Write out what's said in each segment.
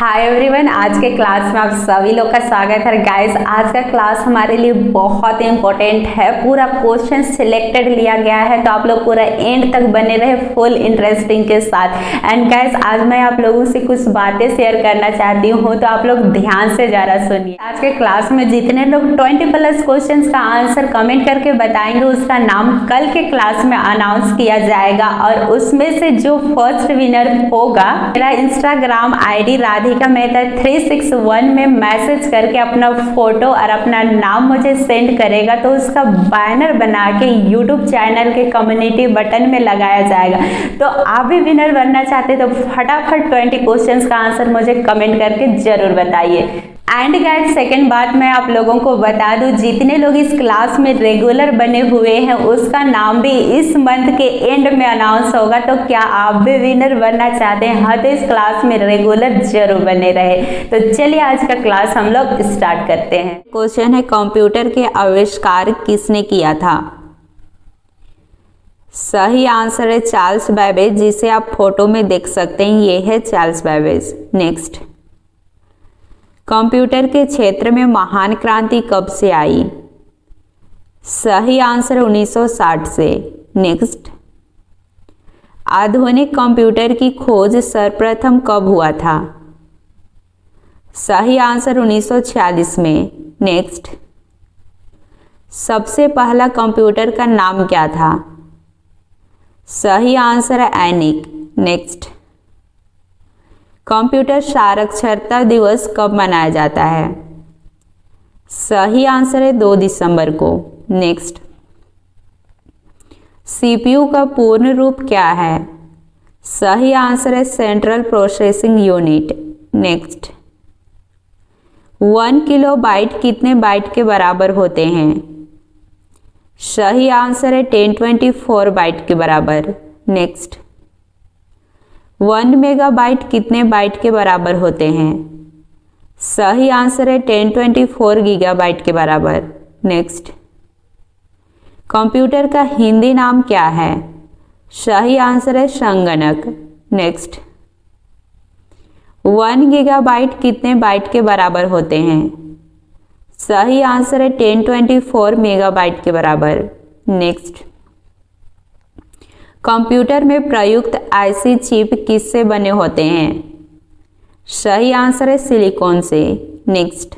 Hi everyone, आज के class में आप सभी लोग का स्वागत है। गाइस, आज का क्लास हमारे लिए बहुत इंपॉर्टेंट है। पूरा क्वेश्चन सिलेक्टेड लिया गया है, तो आप लोग पूरा एंड तक बने रहे फुल इंटरेस्टिंग के साथ। एंड गाइस, आज मैं आप लोगों से कुछ बातें शेयर करना चाहती हूँ, तो आप लोग ध्यान से जरा सुनिए। आज के क्लास में जितने लोग 20+ क्वेश्चन का आंसर कमेंट करके बताएंगे, उसका नाम कल के क्लास में अनाउंस किया जाएगा। और उसमें से जो फर्स्ट विनर होगा, मेरा इंस्टाग्राम ID राधिका मेहता 361 में मैसेज करके अपना फोटो और अपना नाम मुझे सेंड करेगा, तो उसका बैनर बना के यूट्यूब चैनल के कम्युनिटी बटन में लगाया जाएगा। तो आप भी विनर बनना चाहते तो फटाफट 20 क्वेश्चंस का आंसर मुझे कमेंट करके जरूर बताइए। एंड गाइस, सेकेंड बात मैं आप लोगों को बता दूं, जितने लोग इस क्लास में रेगुलर बने हुए हैं उसका नाम भी इस मंथ के एंड में अनाउंस होगा। तो क्या आप भी विनर बनना चाहते हैं? हाँ, तो इस क्लास में रेगुलर जरूर बने रहे। तो चलिए आज का क्लास हम लोग स्टार्ट करते हैं। क्वेश्चन है, कंप्यूटर के आविष्कार किसने किया था? सही आंसर है चार्ल्स बेबेज, जिसे आप फोटो में देख सकते हैं। ये है चार्ल्स बेबेज। नेक्स्ट, कंप्यूटर के क्षेत्र में महान क्रांति कब से आई? सही आंसर 1960 से। नेक्स्ट, आधुनिक कंप्यूटर की खोज सर्वप्रथम कब हुआ था? सही आंसर 1946 में। नेक्स्ट, सबसे पहला कंप्यूटर का नाम क्या था? सही आंसर है एनिक। नेक्स्ट, कंप्यूटर साक्षरता दिवस कब मनाया जाता है? सही आंसर है 2 दिसंबर को। नेक्स्ट, CPU का पूर्ण रूप क्या है? सही आंसर है central processing unit. Next, 1 kilobyte कितने बाइट के बराबर होते हैं? सही आंसर है 1024 बाइट के बराबर। नेक्स्ट, 1 मेगाबाइट कितने बाइट के बराबर होते हैं? सही आंसर है 1024 गीगाबाइट के बराबर। नेक्स्ट, कंप्यूटर का हिंदी नाम क्या है? सही आंसर है संगणक। नेक्स्ट, 1 गीगाबाइट कितने बाइट के बराबर होते हैं? सही आंसर है 1024 मेगाबाइट के बराबर। नेक्स्ट, कंप्यूटर में प्रयुक्त IC चिप किससे बने होते हैं? सही आंसर है सिलिकॉन से। नेक्स्ट,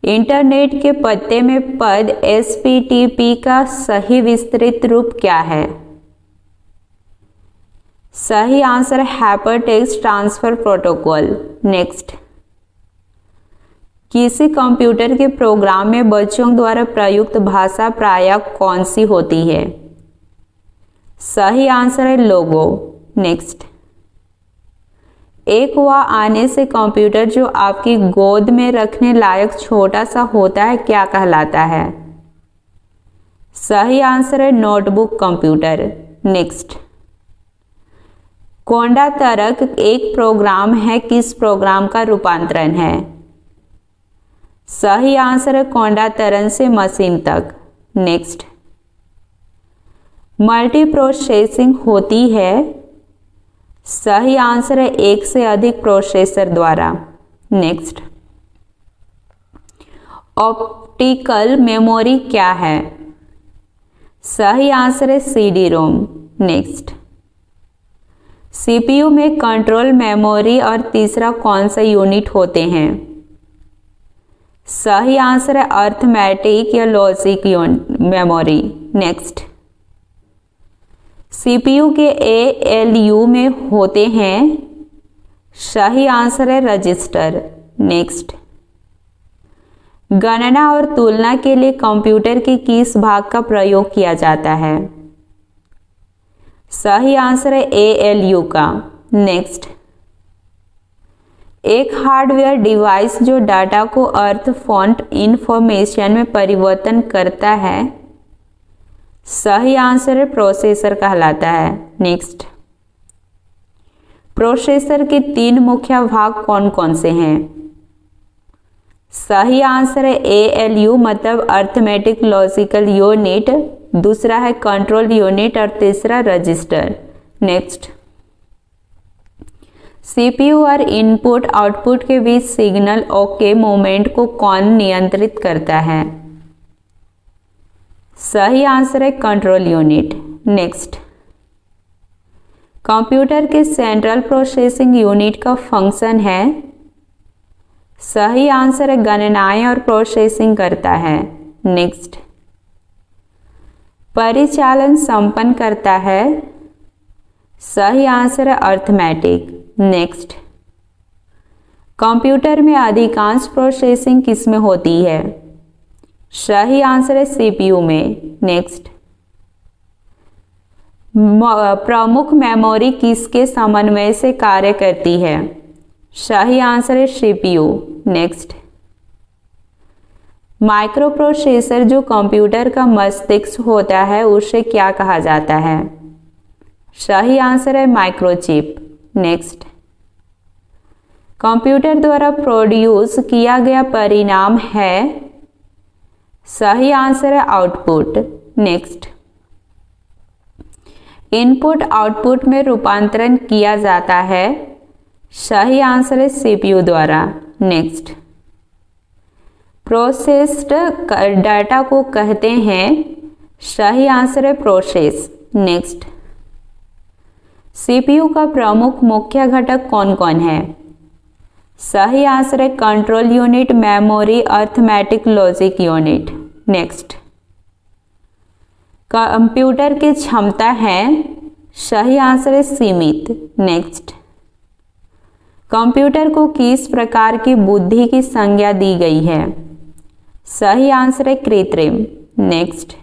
इंटरनेट के पते में पद HTTP का सही विस्तृत रूप क्या है? सही आंसर है हाइपरटेक्स्ट ट्रांसफर प्रोटोकॉल। नेक्स्ट, किसी कंप्यूटर के प्रोग्राम में बच्चों द्वारा प्रयुक्त भाषा प्रायः कौन सी होती है? सही आंसर है लोगो। नेक्स्ट, एक हुआ आने से कंप्यूटर जो आपकी गोद में रखने लायक छोटा सा होता है क्या कहलाता है? सही आंसर है नोटबुक कंप्यूटर। नेक्स्ट, कोंडा तर्क एक प्रोग्राम है, किस प्रोग्राम का रूपांतरण है? सही आंसर है कोंडा तरन से मशीन तक। नेक्स्ट, मल्टी प्रोसेसिंग होती है। सही आंसर है एक से अधिक प्रोसेसर द्वारा। नेक्स्ट, ऑप्टिकल मेमोरी क्या है? सही आंसर है CD-ROM। नेक्स्ट, CPU में कंट्रोल मेमोरी और तीसरा कौन सा यूनिट होते हैं? सही आंसर है अर्थमेटिक या लॉजिक मेमोरी। नेक्स्ट, CPU के ALU में होते हैं। सही आंसर है रजिस्टर। नेक्स्ट, गणना और तुलना के लिए कंप्यूटर के किस भाग का प्रयोग किया जाता है? सही आंसर है ALU का। नेक्स्ट, एक हार्डवेयर डिवाइस जो डाटा को अर्थ फॉन्ट इंफॉर्मेशन में परिवर्तन करता है, सही आंसर है प्रोसेसर कहलाता है। नेक्स्ट, प्रोसेसर के 3 मुख्य भाग कौन कौन से हैं? सही आंसर है ALU मतलब अर्थमेटिक लॉजिकल यूनिट, दूसरा है कंट्रोल यूनिट और तीसरा रजिस्टर। नेक्स्ट, सीपीयू और इनपुट आउटपुट के बीच सिग्नल ओके मूवमेंट को कौन नियंत्रित करता है? सही आंसर है कंट्रोल यूनिट। नेक्स्ट, कंप्यूटर के सेंट्रल प्रोसेसिंग यूनिट का फंक्शन है? सही आंसर है गणनाएं और प्रोसेसिंग करता है। नेक्स्ट, परिचालन संपन्न करता है? सही आंसर है अर्थमेटिक। नेक्स्ट, कंप्यूटर में अधिकांश प्रोसेसिंग किस में होती है? सही आंसर है सीपीयू में। नेक्स्ट, प्रमुख मेमोरी किसके समन्वय से कार्य करती है? सही आंसर है सीपीयू। नेक्स्ट, माइक्रो प्रोसेसर जो कंप्यूटर का मस्तिष्क होता है उसे क्या कहा जाता है? सही आंसर है माइक्रोचिप। नेक्स्ट, कंप्यूटर द्वारा प्रोड्यूस किया गया परिणाम है? सही आंसर है आउटपुट। नेक्स्ट, इनपुट आउटपुट में रूपांतरण किया जाता है? सही आंसर है सीपीयू द्वारा। नेक्स्ट, प्रोसेस्ड डाटा को कहते हैं? सही आंसर है प्रोसेस। नेक्स्ट, सीपीयू का प्रमुख मुख्य घटक कौन कौन है? सही आंसर है control unit, memory, arithmetic, logic unit. Next, computer की क्षमता है? सही आंसर है सीमित। नेक्स्ट, कंप्यूटर को किस प्रकार की बुद्धि की संज्ञा दी गई है? सही आंसर है कृत्रिम। नेक्स्ट,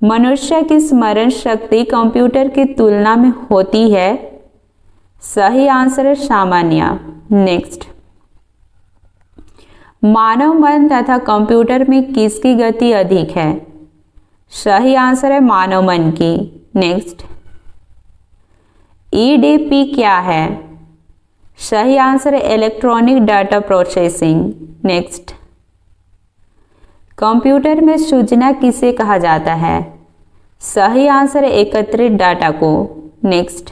मनुष्य की स्मरण शक्ति कंप्यूटर की तुलना में होती है? सही आंसर है सामान्य। नेक्स्ट, मानव मन तथा कंप्यूटर में किसकी गति अधिक है? सही आंसर है मानव मन की। नेक्स्ट, ईडीपी क्या है? सही आंसर है electronic data processing. Next, computer में सूचना किसे कहा जाता है? सही आंसर है एकत्रित डाटा को। नेक्स्ट,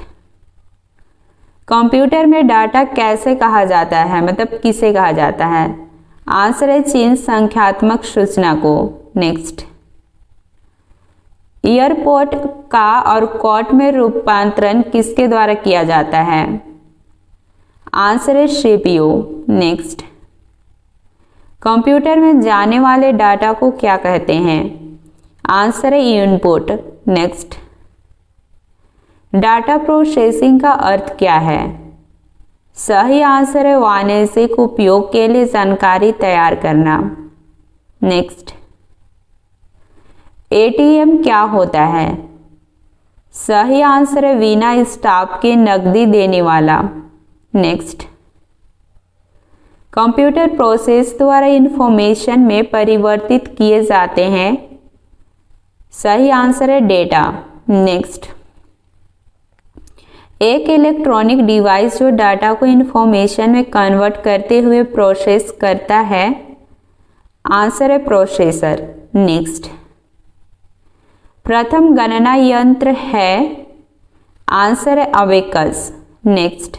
कंप्यूटर में डाटा कैसे कहा जाता है, मतलब किसे कहा जाता है? आंसर है चिन्ह संख्यात्मक सूचना को। नेक्स्ट, एयरपोर्ट का और कॉट में रूपांतरण किसके द्वारा किया जाता है? आंसर है सीपीयू। नेक्स्ट, कंप्यूटर में जाने वाले डाटा को क्या कहते हैं? आंसर है इनपुट। नेक्स्ट, डाटा प्रोसेसिंग का अर्थ क्या है? सही आंसर है वाणिज्यिक उपयोग के लिए जानकारी तैयार करना। नेक्स्ट, एटीएम क्या होता है? सही आंसर है बिना स्टाफ के नकदी देने वाला। नेक्स्ट, कंप्यूटर प्रोसेस द्वारा इंफॉर्मेशन में परिवर्तित किए जाते हैं? सही आंसर है डेटा। नेक्स्ट, एक इलेक्ट्रॉनिक डिवाइस जो डाटा को इंफॉर्मेशन में कन्वर्ट करते हुए प्रोसेस करता है? आंसर है प्रोसेसर। नेक्स्ट, प्रथम गणना यंत्र है? आंसर है अबेकस। नेक्स्ट,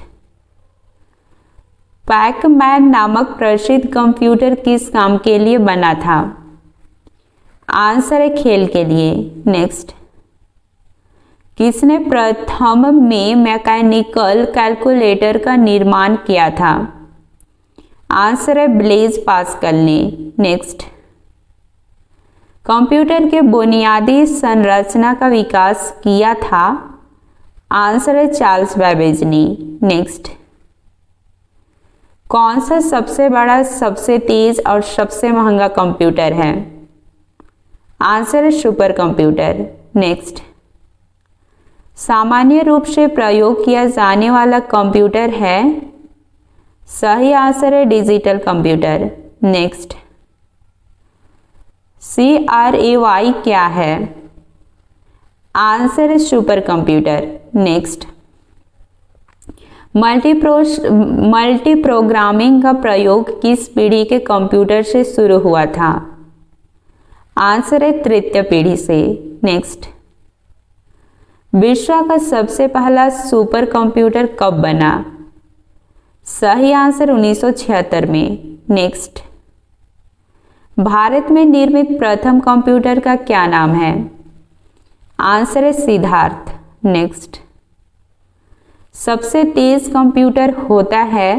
पैकमैन नामक प्रसिद्ध कंप्यूटर किस काम के लिए बना था? आंसर है खेल के लिए। नेक्स्ट, किसने प्रथम में मैकेनिकल कैलकुलेटर का निर्माण किया था? आंसर है ब्लेज पास्कल ने। नेक्स्ट, कंप्यूटर के बुनियादी संरचना का विकास किया था? आंसर है चार्ल्स बैबेज ने। नेक्स्ट, कौन सा सबसे बड़ा, सबसे तेज और सबसे महंगा कंप्यूटर है? आंसर है सुपर कंप्यूटर। नेक्स्ट, सामान्य रूप से प्रयोग किया जाने वाला कंप्यूटर है? सही आंसर है डिजिटल कंप्यूटर। नेक्स्ट, CRAY क्या है? आंसर है super computer. Next, multi programming का प्रयोग किस पीढ़ी के कंप्यूटर से शुरू हुआ था? आंसर है तृतीय पीढ़ी से। नेक्स्ट, विश्व का सबसे पहला सुपर कंप्यूटर कब बना? सही आंसर 1976 में। नेक्स्ट, भारत में निर्मित प्रथम कंप्यूटर का क्या नाम है? आंसर है सिद्धार्थ। नेक्स्ट, सबसे तेज कंप्यूटर होता है?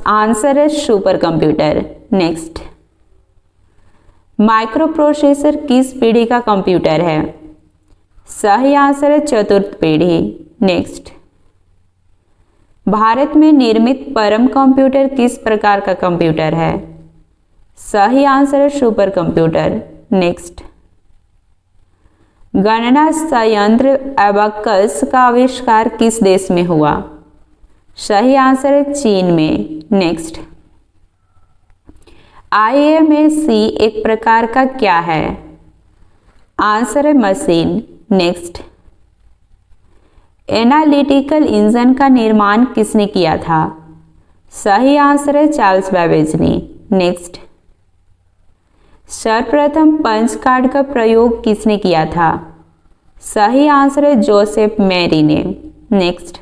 आंसर है super computer. Next, micro processor किस पीढ़ी का कंप्यूटर है? सही आंसर है चतुर्थ पीढ़ी। नेक्स्ट, भारत में निर्मित परम कंप्यूटर किस प्रकार का कंप्यूटर है? सही आंसर है सुपर कंप्यूटर। नेक्स्ट, गणना संयंत्र एबाकस का आविष्कार किस देश में हुआ? सही आंसर है चीन में। नेक्स्ट, IMAC एक प्रकार का क्या है? आंसर है मशीन। नेक्स्ट, एनालिटिकल इंजन का निर्माण किसने किया था? सही आंसर है चार्ल्स बेबेज ने। नेक्स्ट, सर्वप्रथम पंच कार्ड का प्रयोग किसने किया था? सही आंसर है जोसेफ मैरी ने। नेक्स्ट,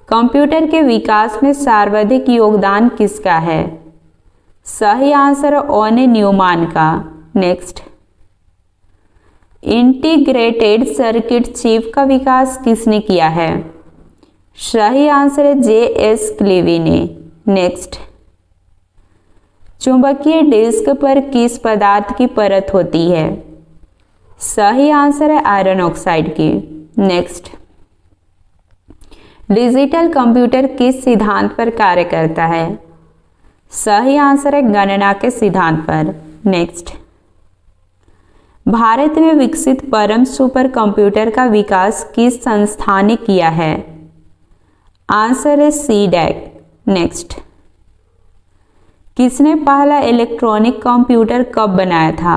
कंप्यूटर के विकास में सर्वाधिक योगदान किसका है? सही आंसर है ओने न्यूमान का। नेक्स्ट, इंटीग्रेटेड सर्किट चिप का विकास किसने किया है? सही आंसर है JS क्लीवी ने। नेक्स्ट, चुंबकीय डिस्क पर किस पदार्थ की परत होती है? सही आंसर है आयरन ऑक्साइड की। नेक्स्ट, डिजिटल कंप्यूटर किस सिद्धांत पर कार्य करता है? सही आंसर है गणना के सिद्धांत पर। नेक्स्ट, भारत में विकसित परम सुपर कंप्यूटर का विकास किस संस्था ने किया है? आंसर है CDAC। नेक्स्ट, किसने पहला इलेक्ट्रॉनिक कंप्यूटर कब बनाया था?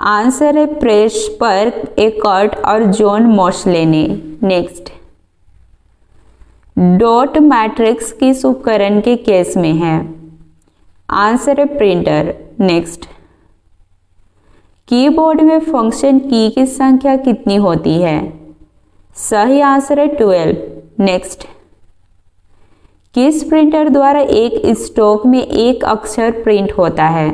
आंसर है प्रेस्पर एकॉर्ट और जॉन मोस्ले ने। नेक्स्ट, डॉट मैट्रिक्स किस उपकरण के केस में है? आंसर है प्रिंटर। नेक्स्ट, कीबोर्ड में फंक्शन की संख्या कितनी होती है? सही आंसर है 12। नेक्स्ट, किस प्रिंटर द्वारा एक स्ट्रोक में एक अक्षर प्रिंट होता है?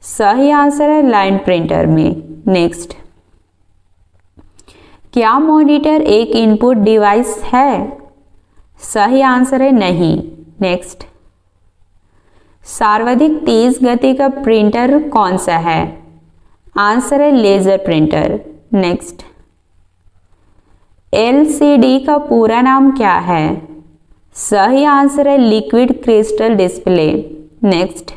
सही आंसर है लाइन प्रिंटर में। नेक्स्ट, क्या मॉनिटर एक इनपुट डिवाइस है? सही आंसर है नहीं। नेक्स्ट, सर्वाधिक तेज गति का प्रिंटर कौन सा है? आंसर है लेजर प्रिंटर। नेक्स्ट, LCD का पूरा नाम क्या है? सही आंसर है liquid crystal display. Next,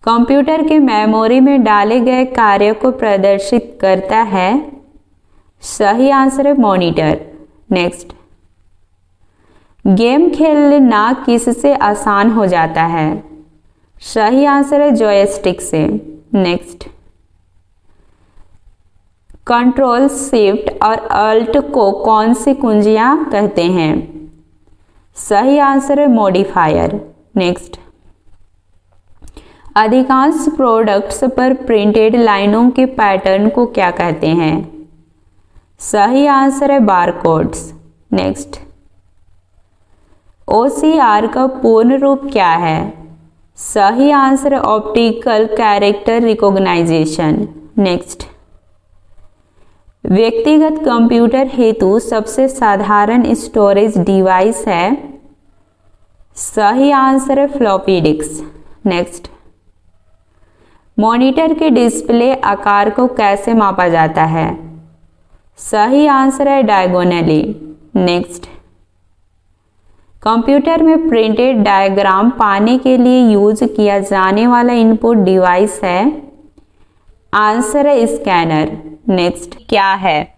computer के मेमोरी में डाले गए कार्य को प्रदर्शित करता है? सही आंसर है मॉनिटर। नेक्स्ट, गेम खेलना किससे आसान हो जाता है? सही आंसर है जॉयस्टिक से। नेक्स्ट, कंट्रोल शिफ्ट और अल्ट को कौन सी कुंजियां कहते हैं? सही आंसर है मॉडिफायर। नेक्स्ट, अधिकांश प्रोडक्ट्स पर प्रिंटेड लाइनों के पैटर्न को क्या कहते हैं? सही आंसर है बारकोड्स। नेक्स्ट, OCR का पूर्ण रूप क्या है? सही आंसर है ऑप्टिकल कैरेक्टर रिकॉग्नाइजेशन। नेक्स्ट, व्यक्तिगत कंप्यूटर हेतु सबसे साधारण स्टोरेज डिवाइस है? सही आंसर है फ्लॉपी डिस्क। नेक्स्ट, मॉनिटर के डिस्प्ले आकार को कैसे मापा जाता है? सही आंसर है डायगोनली। नेक्स्ट, कंप्यूटर में प्रिंटेड डायग्राम पाने के लिए यूज किया जाने वाला इनपुट डिवाइस है? आंसर है स्कैनर। नेक्स्ट, क्या है?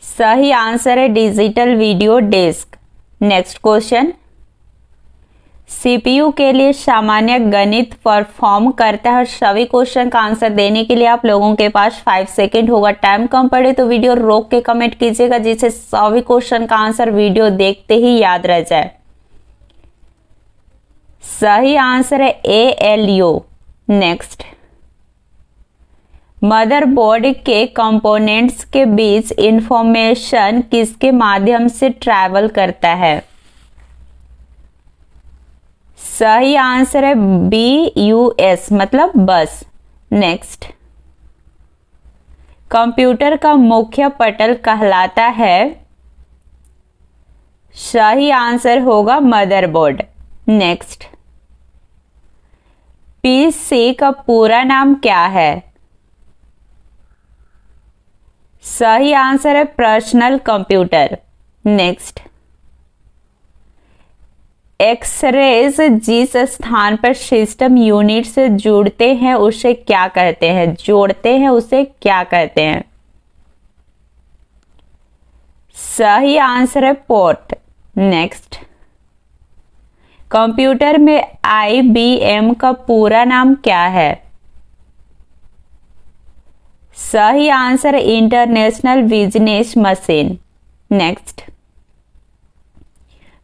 सही आंसर है digital video disc. Next question, CPU के लिए सामान्य गणित परफॉर्म करता है। सभी क्वेश्चन का आंसर देने के लिए आप लोगों के पास 5 सेकेंड होगा। टाइम कम पड़े तो वीडियो रोक के कमेंट कीजिएगा, जिससे सभी क्वेश्चन का आंसर वीडियो देखते ही याद रह जाए। सही आंसर है ALU। नेक्स्ट, मदरबोर्ड के कंपोनेंट्स के बीच इंफॉर्मेशन किसके माध्यम से ट्रैवल करता है? सही आंसर है BUS मतलब बस। नेक्स्ट, कंप्यूटर का मुख्य पटल कहलाता है? सही आंसर होगा मदरबोर्ड। नेक्स्ट, PC का पूरा नाम क्या है? सही आंसर है पर्सनल कंप्यूटर। नेक्स्ट, एक्सरेज जिस स्थान पर सिस्टम यूनिट से जुड़ते हैं उसे क्या कहते हैं? जोड़ते हैं उसे क्या कहते हैं? सही आंसर है पोर्ट। नेक्स्ट, कंप्यूटर में IBM का पूरा नाम क्या है? सही आंसर है इंटरनेशनल बिजनेस मशीन। नेक्स्ट,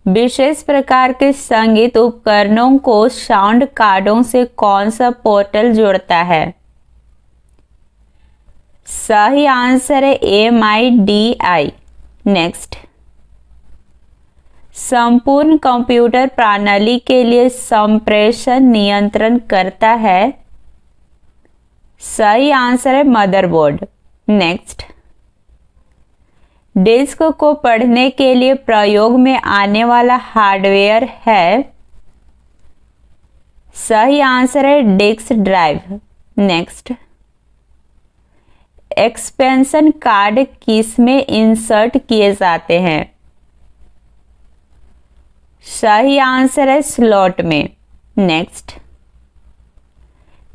विशेष प्रकार के संगीत उपकरणों को साउंड कार्डों से कौन सा पोर्टल जोड़ता है? सही आंसर है MIDI। नेक्स्ट, संपूर्ण कंप्यूटर प्रणाली के लिए संप्रेषण नियंत्रण करता है? सही आंसर है मदरबोर्ड। नेक्स्ट, डिस्क को पढ़ने के लिए प्रयोग में आने वाला हार्डवेयर है? सही आंसर है disk drive. Next, expansion card किसमें इंसर्ट किए जाते हैं? सही आंसर है स्लॉट में। नेक्स्ट,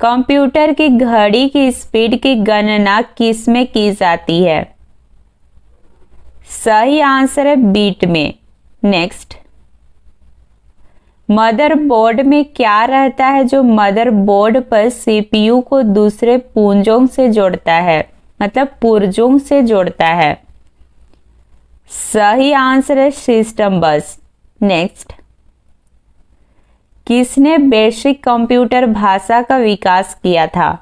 कंप्यूटर की घड़ी की स्पीड की गणना किसमें की जाती है? सही आंसर है बीट में। नेक्स्ट, मदरबोर्ड में क्या रहता है जो मदरबोर्ड पर CPU को दूसरे पुंजों से जोड़ता है, मतलब पुर्जों से जोड़ता है? सही आंसर है सिस्टम बस। नेक्स्ट, किसने बेसिक कंप्यूटर भाषा का विकास किया था?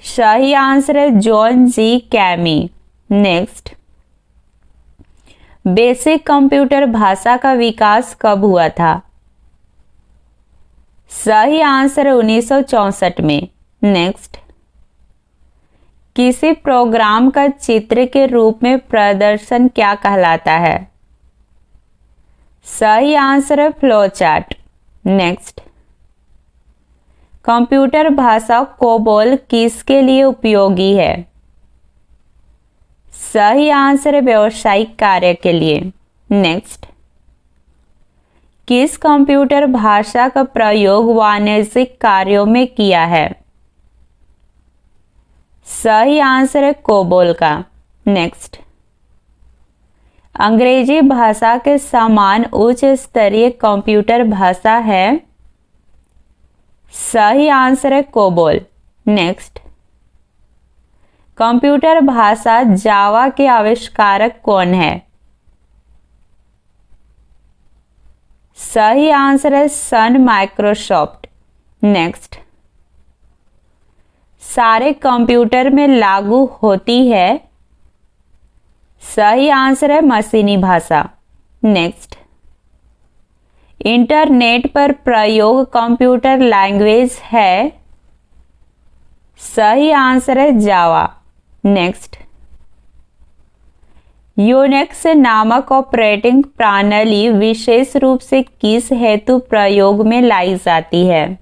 सही आंसर है जॉन जी कैमी। नेक्स्ट, बेसिक कंप्यूटर भाषा का विकास कब हुआ था? सही आंसर है 1964 में। नेक्स्ट, किसी प्रोग्राम का चित्र के रूप में प्रदर्शन क्या कहलाता है? सही आंसर है फ्लो चार्ट। नेक्स्ट, कंप्यूटर भाषा कोबोल किसके लिए उपयोगी है? सही आंसर है व्यावसायिक कार्य के लिए। नेक्स्ट, किस कंप्यूटर भाषा का प्रयोग वाणिज्यिक कार्यों में किया है? सही आंसर है कोबोल का। नेक्स्ट, अंग्रेजी भाषा के समान उच्च स्तरीय कंप्यूटर भाषा है? सही आंसर है कोबोल। नेक्स्ट, कंप्यूटर भाषा जावा के आविष्कारक कौन है? सही आंसर है सन माइक्रोसॉफ्ट। नेक्स्ट, सारे कंप्यूटर में लागू होती है? सही आंसर है मशीनी भाषा। नेक्स्ट, इंटरनेट पर प्रयोग कंप्यूटर लैंग्वेज है? सही आंसर है जावा। नेक्स्ट, यूनिक्स नामक ऑपरेटिंग प्रणाली विशेष रूप से किस हेतु प्रयोग में लाई जाती है?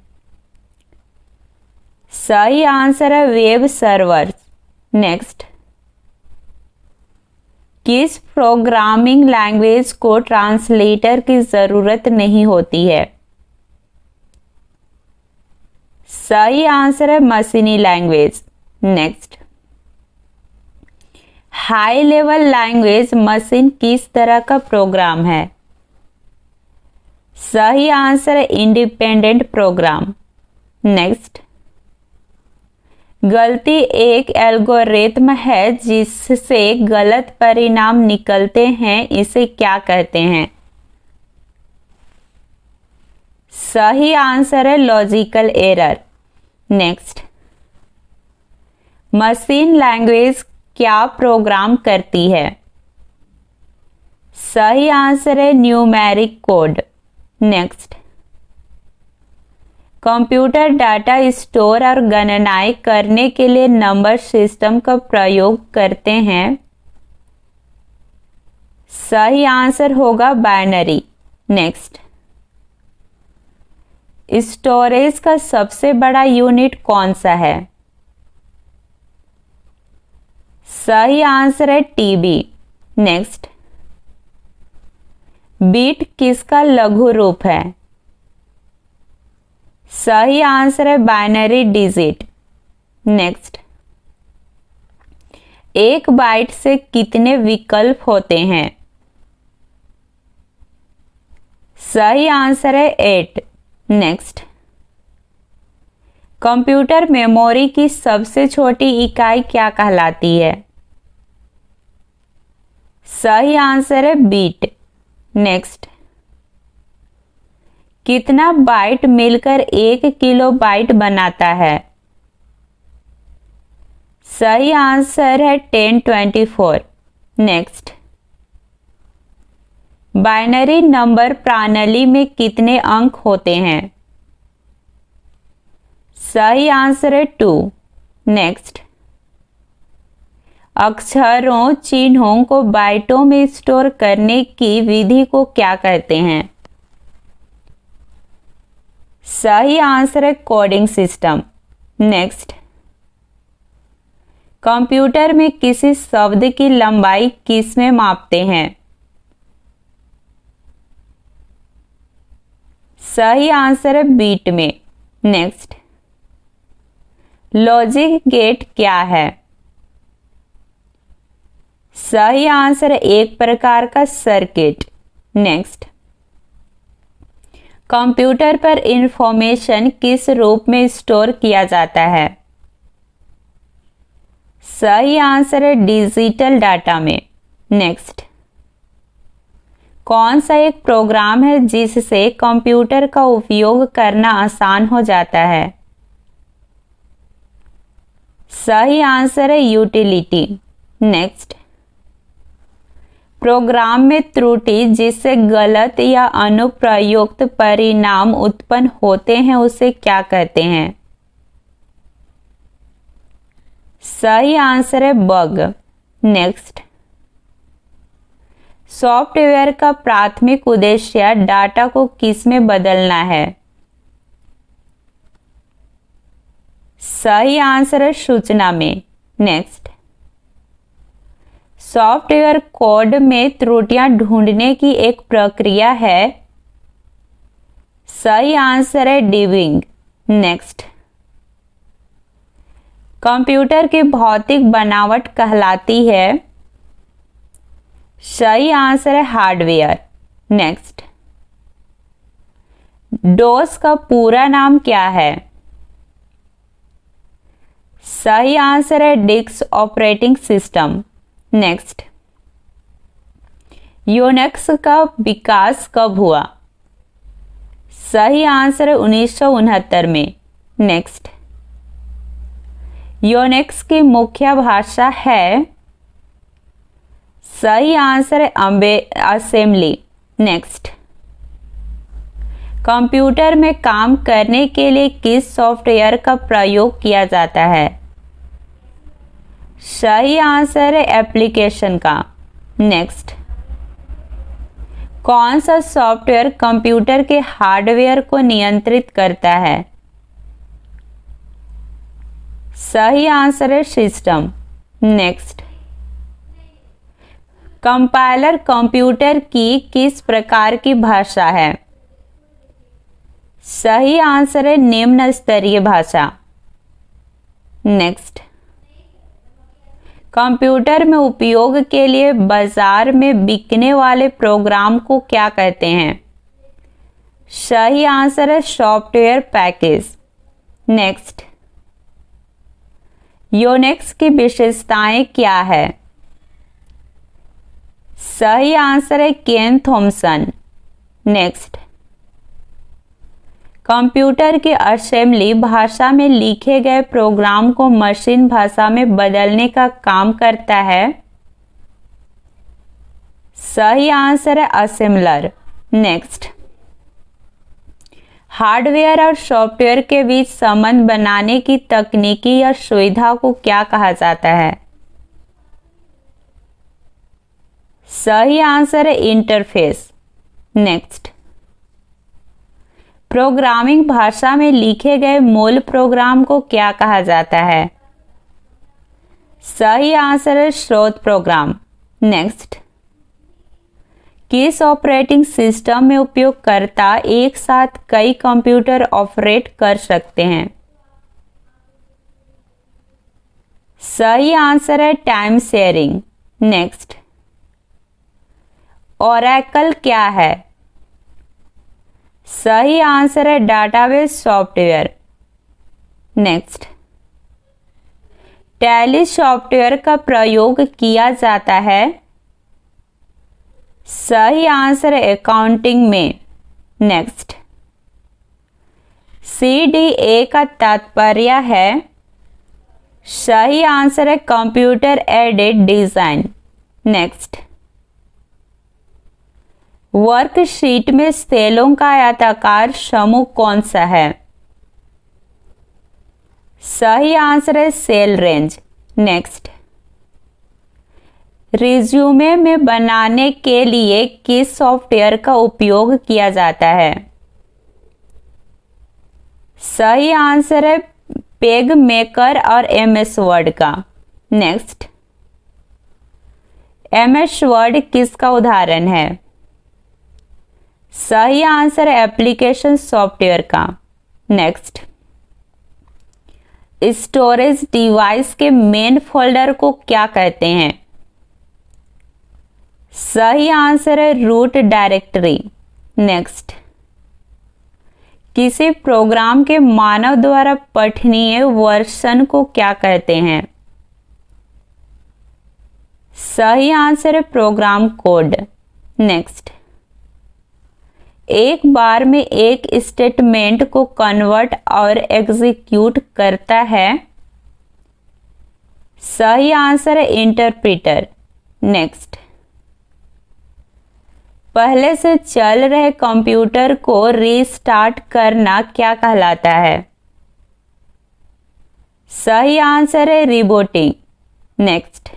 सही आंसर है वेब सर्वर। नेक्स्ट, किस प्रोग्रामिंग लैंग्वेज को ट्रांसलेटर की जरूरत नहीं होती है? सही आंसर है मशीनी language. Next, high level language machine किस तरह का प्रोग्राम है? सही आंसर है इंडिपेंडेंट प्रोग्राम। नेक्स्ट, गलती एक एल्गोरिथम है जिससे गलत परिणाम निकलते हैं, इसे क्या कहते हैं? सही आंसर है logical error. Next, machine language क्या प्रोग्राम करती है? सही आंसर है numeric code. Next, computer data store और गणनाएं करने के लिए नंबर सिस्टम का प्रयोग करते हैं। सही आंसर होगा बाइनरी। नेक्स्ट, स्टोरेज का सबसे बड़ा यूनिट कौन सा है? सही आंसर है टीबी। नेक्स्ट, बीट किसका लघु रूप है? सही आंसर है बाइनरी डिजिट। नेक्स्ट, एक बाइट से कितने विकल्प होते हैं? सही आंसर है 8। नेक्स्ट, कंप्यूटर मेमोरी की सबसे छोटी इकाई क्या कहलाती है? सही आंसर है बीट। नेक्स्ट, कितना बाइट मिलकर 1 किलो बाइट बनाता है? सही आंसर है 1024। नेक्स्ट, बाइनरी नंबर प्रणाली में कितने अंक होते हैं? सही आंसर है 2। नेक्स्ट, अक्षरों चिन्हों को बाइटों में स्टोर करने की विधि को क्या कहते हैं? सही आंसर है कोडिंग सिस्टम। नेक्स्ट, कंप्यूटर में किसी शब्द की लंबाई किस में मापते हैं? सही आंसर है बीट में। नेक्स्ट, लॉजिक गेट क्या है? सही आंसर है एक प्रकार का सर्किट। नेक्स्ट, कंप्यूटर पर इंफॉर्मेशन किस रूप में स्टोर किया जाता है? सही आंसर है डिजिटल डाटा में। नेक्स्ट, कौन सा एक प्रोग्राम है जिससे कंप्यूटर का उपयोग करना आसान हो जाता है? सही आंसर है यूटिलिटी। नेक्स्ट, प्रोग्राम में त्रुटि जिससे गलत या अनुप्रयुक्त परिणाम उत्पन्न होते हैं उसे क्या कहते हैं? सही आंसर है बग। नेक्स्ट, सॉफ्टवेयर का प्राथमिक उद्देश्य डाटा को किस में बदलना है? सही आंसर है सूचना में। नेक्स्ट, सॉफ्टवेयर कोड में त्रुटियां ढूंढने की एक प्रक्रिया है। सही आंसर है डिबिंग। नेक्स्ट, कंप्यूटर की भौतिक बनावट कहलाती है। सही आंसर है हार्डवेयर। नेक्स्ट, डोस का पूरा नाम क्या है? सही आंसर है disk operating system. Next, Unix का विकास कब हुआ? सही आंसर है 1969 में। नेक्स्ट, यूनिक्स की मुख्य भाषा है। सही आंसर है असेंबली। नेक्स्ट, कंप्यूटर में काम करने के लिए किस सॉफ्टवेयर का प्रयोग किया जाता है? सही आंसर है एप्लीकेशन का। नेक्स्ट, कौन सा सॉफ्टवेयर कंप्यूटर के हार्डवेयर को नियंत्रित करता है? सही आंसर है सिस्टम। नेक्स्ट, कंपाइलर कंप्यूटर की किस प्रकार की भाषा है? सही आंसर है निम्न स्तरीय भाषा। नेक्स्ट, कंप्यूटर में उपयोग के लिए बाजार में बिकने वाले प्रोग्राम को क्या कहते हैं? सही आंसर है सॉफ्टवेयर पैकेज। नेक्स्ट, यूनिक्स की विशेषताएं क्या है? सही आंसर है केन थॉमसन। नेक्स्ट, कंप्यूटर की असेंबली भाषा में लिखे गए प्रोग्राम को मशीन भाषा में बदलने का काम करता है। सही आंसर है असेंबलर। नेक्स्ट, हार्डवेयर और सॉफ्टवेयर के बीच संबंध बनाने की तकनीकी या सुविधा को क्या कहा जाता है? सही आंसर है इंटरफेस। नेक्स्ट, प्रोग्रामिंग भाषा में लिखे गए मूल प्रोग्राम को क्या कहा जाता है? सही आंसर है स्रोत प्रोग्राम। नेक्स्ट, किस ऑपरेटिंग सिस्टम में उपयोगकर्ता एक साथ कई कंप्यूटर ऑपरेट कर सकते हैं? सही आंसर है टाइम शेयरिंग। नेक्स्ट, ओरेकल क्या है? सही आंसर है database software. Next, tally software का प्रयोग किया जाता है। सही आंसर है अकाउंटिंग में। नेक्स्ट, CDA का तात्पर्य है। सही आंसर है computer aided design. Next, worksheet में सेलों का आयताकार समूह कौन सा है? सही आंसर है सेल रेंज। नेक्स्ट, रिज्यूमे में बनाने के लिए किस सॉफ्टवेयर का उपयोग किया जाता है? सही आंसर है पेग मेकर और MS वर्ड का। नेक्स्ट, MS वर्ड किसका उदाहरण है? सही आंसर है एप्लीकेशन सॉफ्टवेयर का। नेक्स्ट, स्टोरेज डिवाइस के मेन फोल्डर को क्या कहते हैं? सही आंसर है रूट डायरेक्टरी। नेक्स्ट, किसी प्रोग्राम के मानव द्वारा पठनीय वर्जन को क्या कहते हैं? सही आंसर है प्रोग्राम कोड। नेक्स्ट, एक बार में एक स्टेटमेंट को कन्वर्ट और एग्जीक्यूट करता है। सही आंसर है इंटरप्रेटर। नेक्स्ट, पहले से चल रहे कंप्यूटर को रीस्टार्ट करना क्या कहलाता है? सही आंसर है रिबूटिंग। नेक्स्ट,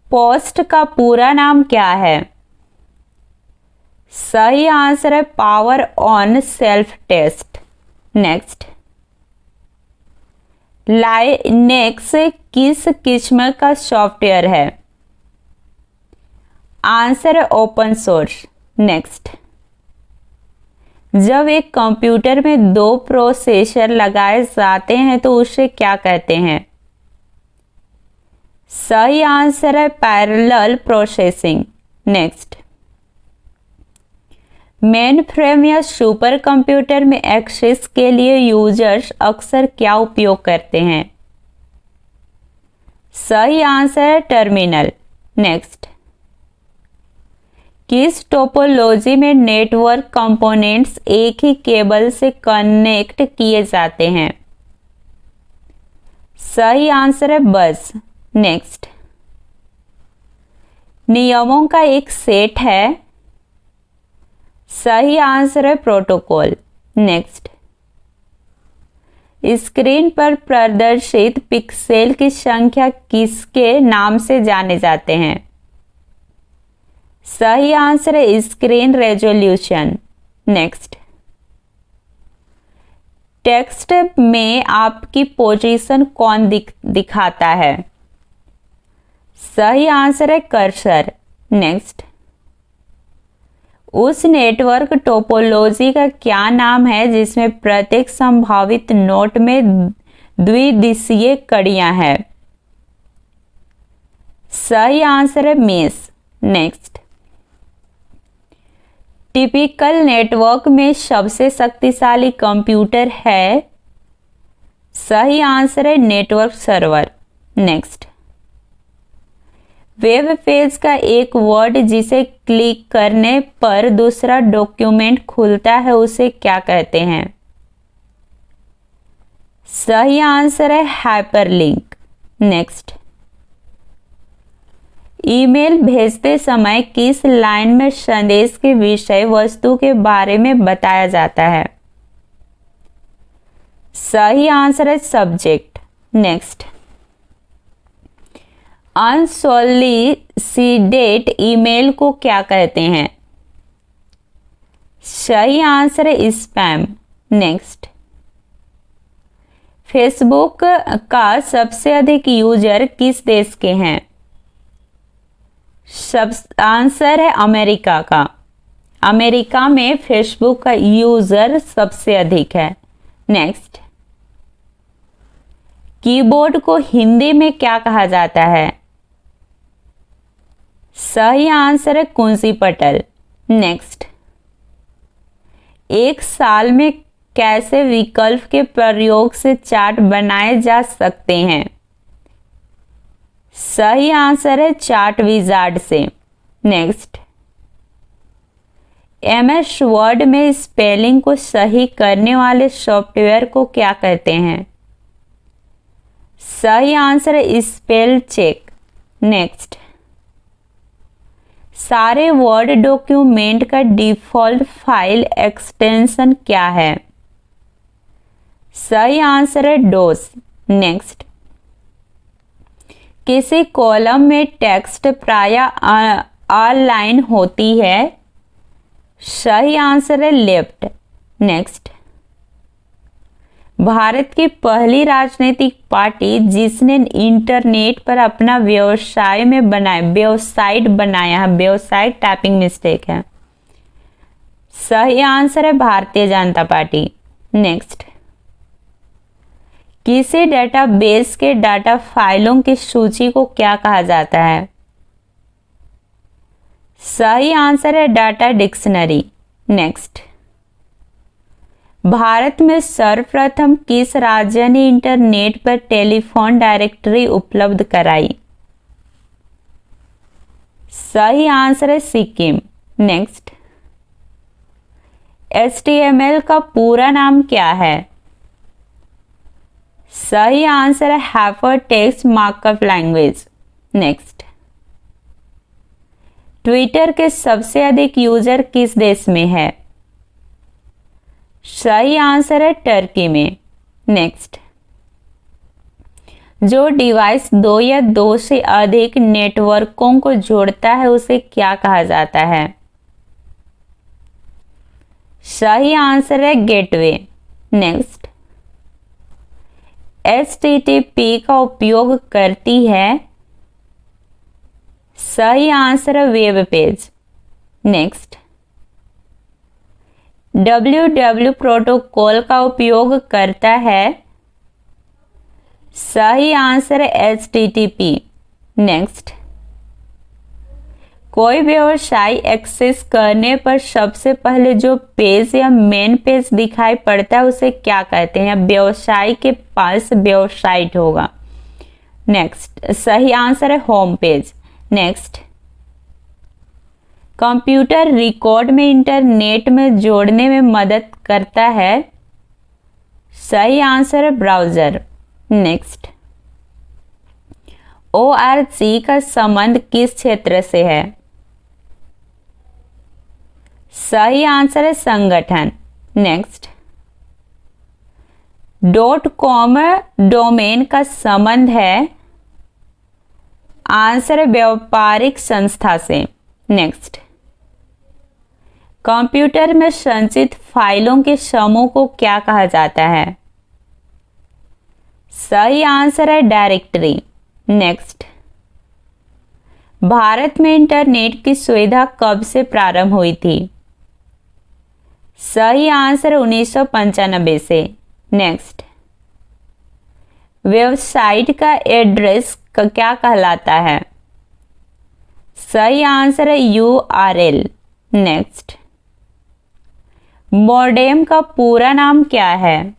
पोस्ट का पूरा नाम क्या है? सही आंसर है power on self test. Next, Linux किस किस्म का सॉफ्टवेयर है? आंसर है ओपन सोर्स। नेक्स्ट, जब एक कंप्यूटर में 2 प्रोसेसर लगाए जाते हैं तो उसे क्या कहते हैं? सही आंसर है parallel processing. Next, main frame या सुपर कंप्यूटर में एक्सेस के लिए यूजर्स अक्सर क्या उपयोग करते हैं? सही आंसर है टर्मिनल। नेक्स्ट, किस टोपोलॉजी में नेटवर्क कंपोनेंट्स एक ही केबल से कनेक्ट किए जाते हैं? सही आंसर है बस। नेक्स्ट, नियमों का एक सेट है। सही आंसर है प्रोटोकॉल। नेक्स्ट, स्क्रीन पर प्रदर्शित पिक्सेल की संख्या किसके नाम से जाने जाते हैं? सही आंसर है स्क्रीन रेजोल्यूशन। नेक्स्ट, टेक्स्ट में आपकी पोजीशन कौन दिखाता है? सही आंसर है कर्सर। नेक्स्ट, उस नेटवर्क टोपोलॉजी का क्या नाम है जिसमें प्रत्येक संभावित नोड में द्विदिशीय कड़ियां हैं? सही आंसर है मेश। नेक्स्ट, टिपिकल नेटवर्क में सबसे शक्तिशाली कंप्यूटर है? सही आंसर है network server. Next, web page का एक वर्ड जिसे क्लिक करने पर दूसरा डॉक्यूमेंट खुलता है उसे क्या कहते हैं? सही आंसर है हाइपरलिंक। नेक्स्ट, ईमेल भेजते समय किस लाइन में संदेश के विषय वस्तु के बारे में बताया जाता है? सही आंसर है सब्जेक्ट। नेक्स्ट, अनसॉलिसिटेड ईमेल को क्या कहते हैं? सही आंसर है स्पैम। नेक्स्ट, फेसबुक का सबसे अधिक यूजर किस देश के हैं? सब आंसर है अमेरिका का। अमेरिका में फेसबुक का यूजर सबसे अधिक है। नेक्स्ट, कीबोर्ड को हिंदी में क्या कहा जाता है? सही आंसर है कुंजी पटल। नेक्स्ट, एक साल में कैसे विकल्प के प्रयोग से चार्ट बनाए जा सकते हैं? सही आंसर है चार्ट विजार्ड से। नेक्स्ट, MS वर्ड में स्पेलिंग को सही करने वाले सॉफ्टवेयर को क्या कहते हैं? सही आंसर है स्पेल चेक। नेक्स्ट, सारे वर्ड डॉक्यूमेंट का डिफ़ॉल्ट फाइल एक्सटेंशन क्या है? सही आंसर है डॉस। नेक्स्ट, किसी कॉलम में टेक्स्ट प्रायः अलाइन होती है? सही आंसर है लेफ्ट। नेक्स्ट, भारत की पहली राजनीतिक पार्टी जिसने इंटरनेट पर अपना वेबसाइट बनाया है, वेबसाइट टाइपिंग मिस्टेक है। सही आंसर है भारतीय जनता पार्टी। नेक्स्ट, किसी डेटाबेस के डाटा फाइलों की सूची को क्या कहा जाता है? सही आंसर है डाटा डिक्शनरी। नेक्स्ट, भारत में सर्वप्रथम किस राज्य ने इंटरनेट पर टेलीफोन डायरेक्टरी उपलब्ध कराई? सही आंसर है सिक्किम। नेक्स्ट, HTML का पूरा नाम क्या है? सही आंसर है hypertext markup language. Next, Twitter के सबसे अधिक यूजर किस देश में है? सही आंसर है टर्की में। नेक्स्ट, जो डिवाइस 2 या 2 से अधिक नेटवर्कों को जोड़ता है उसे क्या कहा जाता है? सही आंसर है गेटवे। नेक्स्ट, HTTP का उपयोग करती है? सही आंसर है web page. Next, WWW protocol का उपयोग करता है? सही आंसर है HTTP। नेक्स्ट, कोई व्यवसाय एक्सेस करने पर सबसे पहले जो पेज या मेन पेज दिखाई पड़ता है उसे क्या कहते हैं? व्यवसाय के पास वेबसाइट होगा। नेक्स्ट, सही आंसर है home page. Next, computer record में इंटरनेट में जोड़ने में मदद करता है? सही आंसर है ब्राउज़र। नेक्स्ट, ORG का संबंध किस क्षेत्र से है? सही आंसर है संगठन। नेक्स्ट, .com डोमेन का संबंध है? आंसर है व्यापारिक संस्था से। नेक्स्ट, कंप्यूटर में संचित फाइलों के समूह को क्या कहा जाता है? सही आंसर है डायरेक्टरी। नेक्स्ट, भारत में इंटरनेट की सुविधा कब से प्रारंभ हुई थी? सही आंसर 1995 से। नेक्स्ट, वेबसाइट का एड्रेस क्या कहलाता है? सही आंसर है URL। नेक्स्ट, मॉडेम का पूरा नाम क्या है?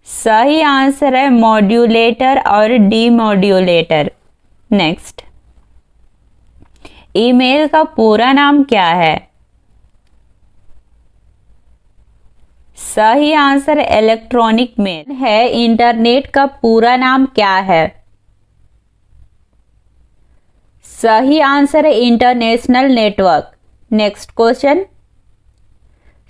सही आंसर है मॉड्यूलेटर और डीमॉड्यूलेटर। नेक्स्ट, ईमेल का पूरा नाम क्या है? सही आंसर इलेक्ट्रॉनिक मेल है। इंटरनेट का पूरा नाम क्या है? सही आंसर है इंटरनेशनल नेटवर्क। नेक्स्ट क्वेश्चन,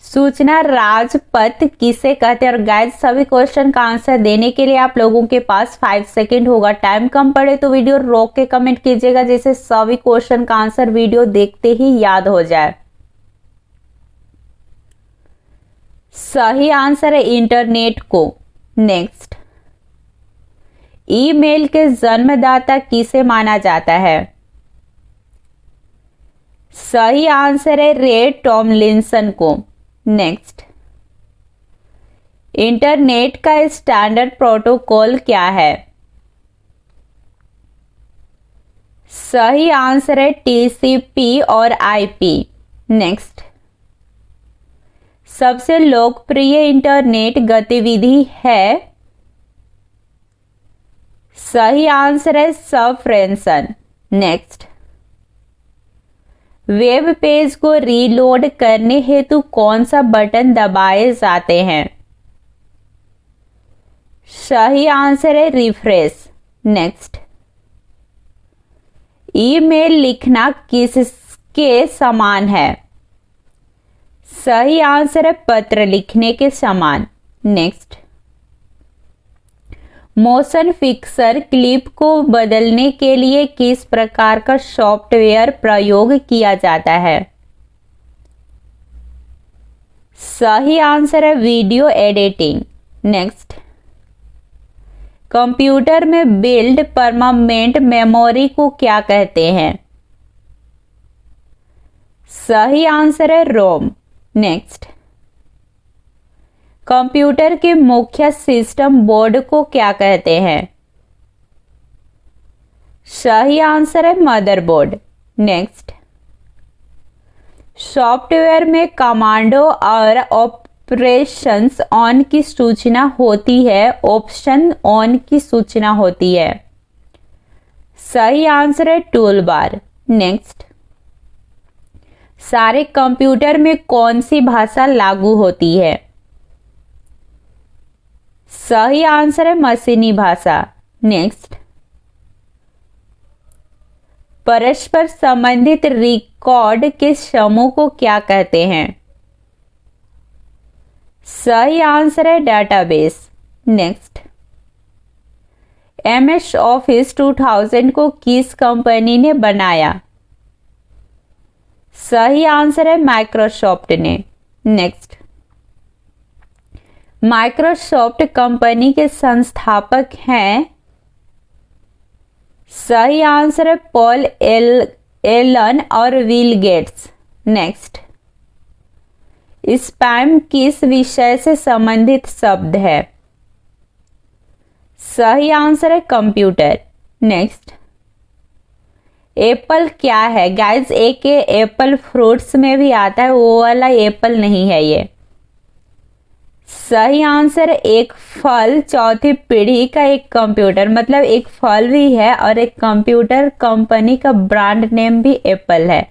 सूचना राजपथ किसे कहते हैं? और गाइस सभी क्वेश्चन का आंसर देने के लिए आप लोगों के पास 5 सेकंड होगा। टाइम कम पड़े तो वीडियो रोक के कमेंट कीजिएगा, जिससे सभी क्वेश्चन का आंसर वीडियो देखते ही याद हो जाए। सही आंसर है इंटरनेट को। नेक्स्ट, ईमेल के जन्मदाता किसे माना जाता है? सही आंसर है रे टॉमलिंसन को। नेक्स्ट, इंटरनेट का स्टैंडर्ड प्रोटोकॉल क्या है? सही आंसर है टीसीपी और आईपी। नेक्स्ट, सबसे लोकप्रिय इंटरनेट गतिविधि है? सही आंसर है सबफ्रेंसन। नेक्स्ट, वेब पेज को रीलोड करने हेतु कौन सा बटन दबाए जाते हैं? सही आंसर है रिफ्रेश। नेक्स्ट, ईमेल लिखना किसके समान है? सही आंसर है पत्र लिखने के समान। नेक्स्ट, मोशन पिक्चर क्लिप को बदलने के लिए किस प्रकार का सॉफ्टवेयर प्रयोग किया जाता है? सही आंसर है वीडियो एडिटिंग। नेक्स्ट, कंप्यूटर में बिल्ड परमानेंट मेमोरी को क्या कहते हैं? सही आंसर है रोम। नेक्स्ट, कंप्यूटर के मुख्य सिस्टम बोर्ड को क्या कहते हैं? सही आंसर है मदरबोर्ड। नेक्स्ट, सॉफ्टवेयर में कमांडो और ऑपरेशंस ऑन की सूचना होती है, ऑप्शन ऑन की सूचना होती है? सही आंसर है टूल बार। नेक्स्ट, सारे कंप्यूटर में कौन सी भाषा लागू होती है? सही आंसर है मशीनी भाषा। नेक्स्ट, परस्पर संबंधित रिकॉर्ड के समूह को क्या कहते हैं? सही आंसर है डेटाबेस। नेक्स्ट, MS ऑफिस 2000 को किस कंपनी ने बनाया? सही आंसर है माइक्रोसॉफ्ट ने। नेक्स्ट, माइक्रोसॉफ्ट कंपनी के संस्थापक हैं? सही आंसर है पॉल एलन और विल गेट्स। नेक्स्ट, स्पैम किस विषय से संबंधित शब्द है? सही आंसर है कंप्यूटर। नेक्स्ट, एप्पल क्या है? गाइस एक एप्पल फ्रूट्स में भी आता है, वो वाला एप्पल नहीं है ये। सही आंसर एक फल चौथी पीढ़ी का एक कंप्यूटर, मतलब एक फल भी है और एक कंप्यूटर कंपनी का ब्रांड नेम भी एप्पल है।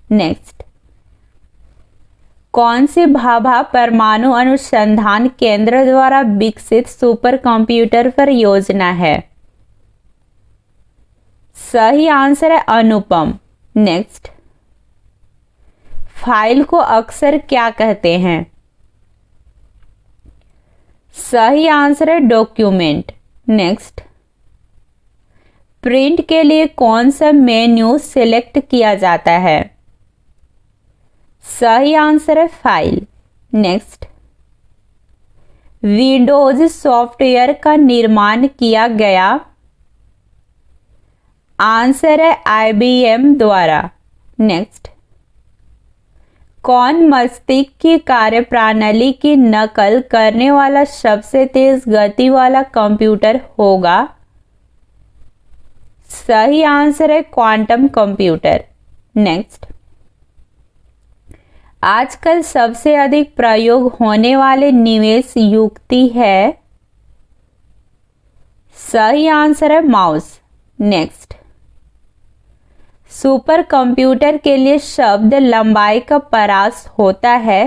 नेक्स्ट, कौन सी भाभा परमाणु अनुसंधान केंद्र द्वारा विकसित सुपर कंप्यूटर पर योजना है? सही आंसर है अनुपम। नेक्स्ट, फाइल को अक्सर क्या कहते हैं? सही आंसर है डॉक्यूमेंट। नेक्स्ट, प्रिंट के लिए कौन सा मेन्यू सिलेक्ट किया जाता है? सही आंसर है फाइल। नेक्स्ट, विंडोज सॉफ्टवेयर का निर्माण किया गया? आंसर है IBM द्वारा। नेक्स्ट, कौन मस्तिष्क की कार्यप्रणाली की नकल करने वाला सबसे तेज गति वाला कंप्यूटर होगा? सही आंसर है क्वांटम कंप्यूटर। नेक्स्ट, आजकल सबसे अधिक प्रयोग होने वाले निवेश युक्ति है? सही आंसर है माउस। नेक्स्ट, सुपर कंप्यूटर के लिए शब्द लंबाई का परास होता है।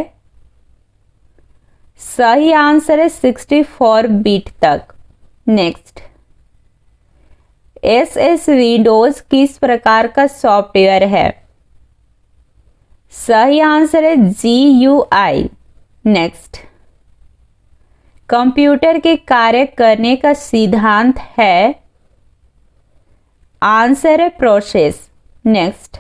सही आंसर है 64 बिट तक। नेक्स्ट, एसएस विंडोज किस प्रकार का सॉफ्टवेयर है? सही आंसर है GUI। नेक्स्ट, कंप्यूटर के कार्य करने का सिद्धांत है? आंसर है प्रोसेस। नेक्स्ट,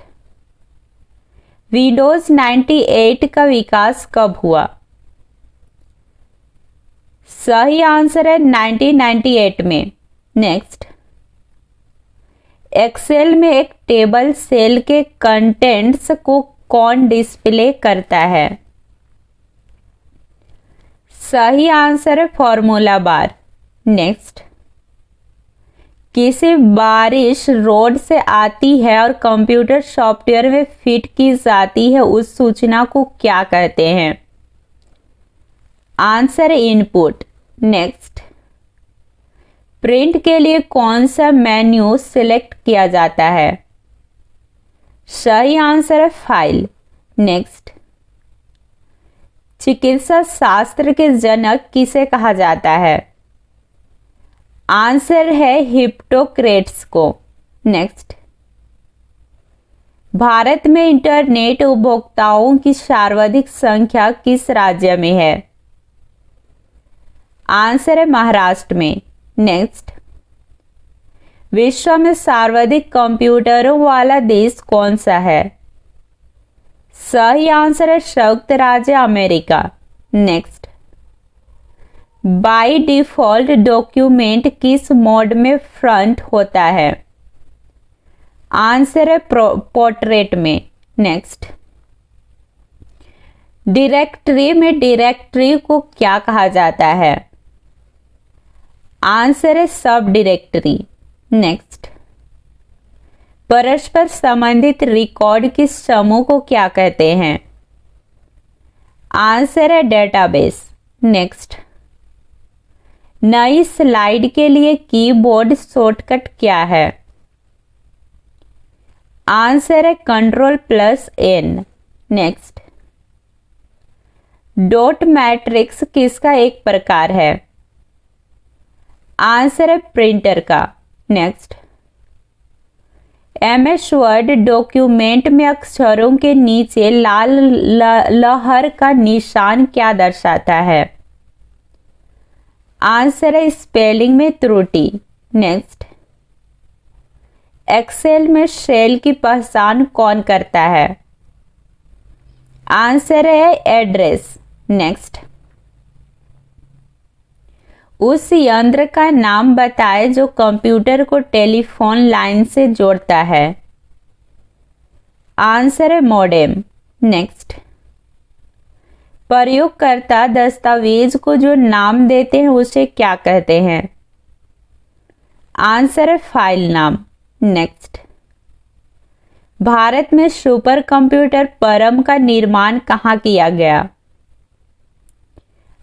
विंडोज 98 का विकास कब हुआ? सही आंसर है 1998 में। नेक्स्ट, एक्सेल में एक टेबल सेल के कंटेंट्स को कौन डिस्प्ले करता है? सही आंसर है फॉर्मूला बार। नेक्स्ट, किसी बारिश रोड से आती है और कंप्यूटर सॉफ्टवेयर में फिट की जाती है, उस सूचना को क्या कहते हैं? आंसर है इनपुट। नेक्स्ट, प्रिंट के लिए कौन सा मेन्यू सिलेक्ट किया जाता है? सही आंसर है फाइल। नेक्स्ट, चिकित्सा शास्त्र के जनक किसे कहा जाता है? आंसर है हिप्पोक्रेट्स को। नेक्स्ट, भारत में इंटरनेट उपभोक्ताओं की सर्वाधिक संख्या किस राज्य में है? आंसर है महाराष्ट्र में। नेक्स्ट, विश्व में सर्वाधिक कंप्यूटरों वाला देश कौन सा है? सही आंसर है संयुक्त राज्य America. Next, by default document किस मोड में फ्रंट होता है? आंसर है पोर्ट्रेट में। नेक्स्ट, डायरेक्टरी में डायरेक्टरी को क्या कहा जाता है? आंसर है सब डायरेक्टरी। नेक्स्ट, परस्पर संबंधित रिकॉर्ड के समूह को क्या कहते हैं? आंसर है डेटाबेस। नेक्स्ट, नई स्लाइड के लिए कीबोर्ड शॉर्टकट क्या है? आंसर है Ctrl+N। नेक्स्ट, डॉट मैट्रिक्स किसका एक प्रकार है? आंसर है प्रिंटर का। नेक्स्ट, MS वर्ड डॉक्यूमेंट में अक्षरों के नीचे लाल लहर का निशान क्या दर्शाता है? आंसर है स्पेलिंग में त्रुटि। नेक्स्ट, एक्सेल में सेल की पहचान कौन करता है? आंसर है एड्रेस। नेक्स्ट, उस यंत्र का नाम बताएं जो कंप्यूटर को टेलीफोन लाइन से जोड़ता है। आंसर है मॉडेम। नेक्स्ट, प्रयोगकर्ता दस्तावेज को जो नाम देते हैं उसे क्या कहते हैं? आंसर है फाइल नाम। नेक्स्ट, भारत में सुपर कंप्यूटर परम का निर्माण कहाँ किया गया?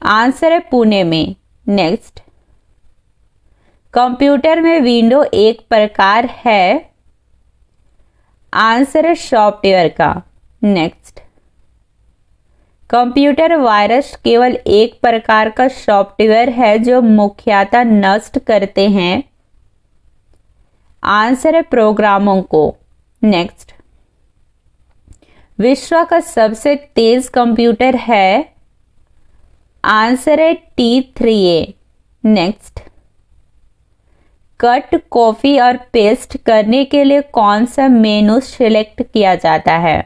आंसर है पुणे में। नेक्स्ट, कंप्यूटर में विंडो एक प्रकार है? आंसर है सॉफ्टवेयर का। नेक्स्ट, कंप्यूटर वायरस केवल एक प्रकार का सॉफ्टवेयर है जो मुख्यतः नष्ट करते हैं? आंसर है प्रोग्रामों को। नेक्स्ट, विश्व का सबसे तेज कंप्यूटर है? आंसर है T3A। नेक्स्ट, कट, कॉपी और पेस्ट करने के लिए कौन सा मेनू सिलेक्ट किया जाता है?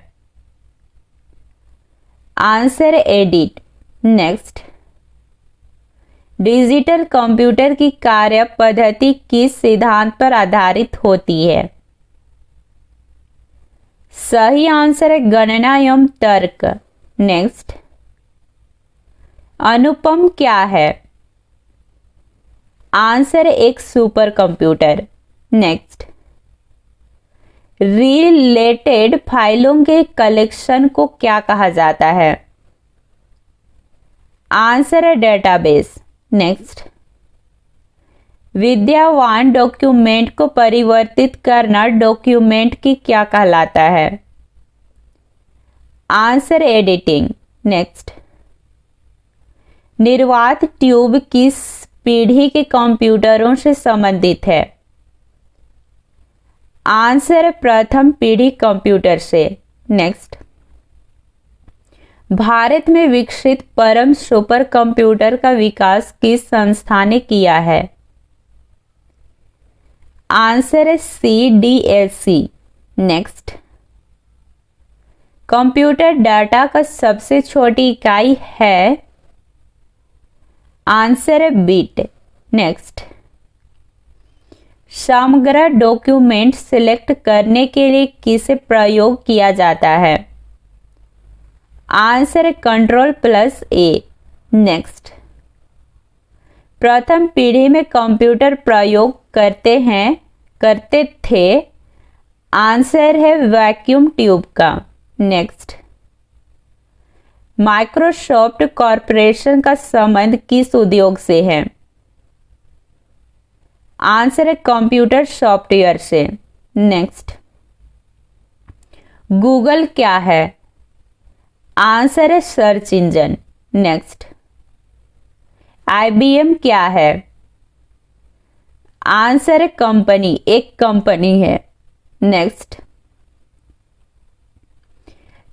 आंसर है एडिट। नेक्स्ट, डिजिटल कंप्यूटर की कार्य पद्धति किस सिद्धांत पर आधारित होती है? सही आंसर है गणना एवं तर्क। नेक्स्ट, अनुपम क्या है? आंसर है एक सुपर कंप्यूटर। नेक्स्ट, रिलेटेड फाइलों के कलेक्शन को क्या कहा जाता है? आंसर है डेटाबेस। नेक्स्ट, विद्यावान डॉक्यूमेंट को परिवर्तित करना डॉक्यूमेंट की क्या कहलाता है? Answer editing. नेक्स्ट, निर्वात ट्यूब किस पीढ़ी के कंप्यूटरों से संबंधित है? आंसर प्रथम पीढ़ी कंप्यूटर से। नेक्स्ट, भारत में विकसित परम सुपर कंप्यूटर का विकास किस संस्था ने किया है? आंसर है CDSC। नेक्स्ट, कंप्यूटर डाटा का सबसे छोटी इकाई है? आंसर है बिट। नेक्स्ट, समग्र डॉक्यूमेंट सिलेक्ट करने के लिए किसे प्रयोग किया जाता है? आंसर है Ctrl+A। नेक्स्ट, प्रथम पीढ़ी में कंप्यूटर प्रयोग करते थे? आंसर है वैक्यूम ट्यूब का। नेक्स्ट, माइक्रोसॉफ्ट कॉरपोरेशन का संबंध किस उद्योग से है? आंसर है कंप्यूटर सॉफ्टवेयर से। नेक्स्ट, गूगल क्या है? आंसर है सर्च इंजन। नेक्स्ट, IBM क्या है? आंसर है कंपनी, एक कंपनी है। नेक्स्ट,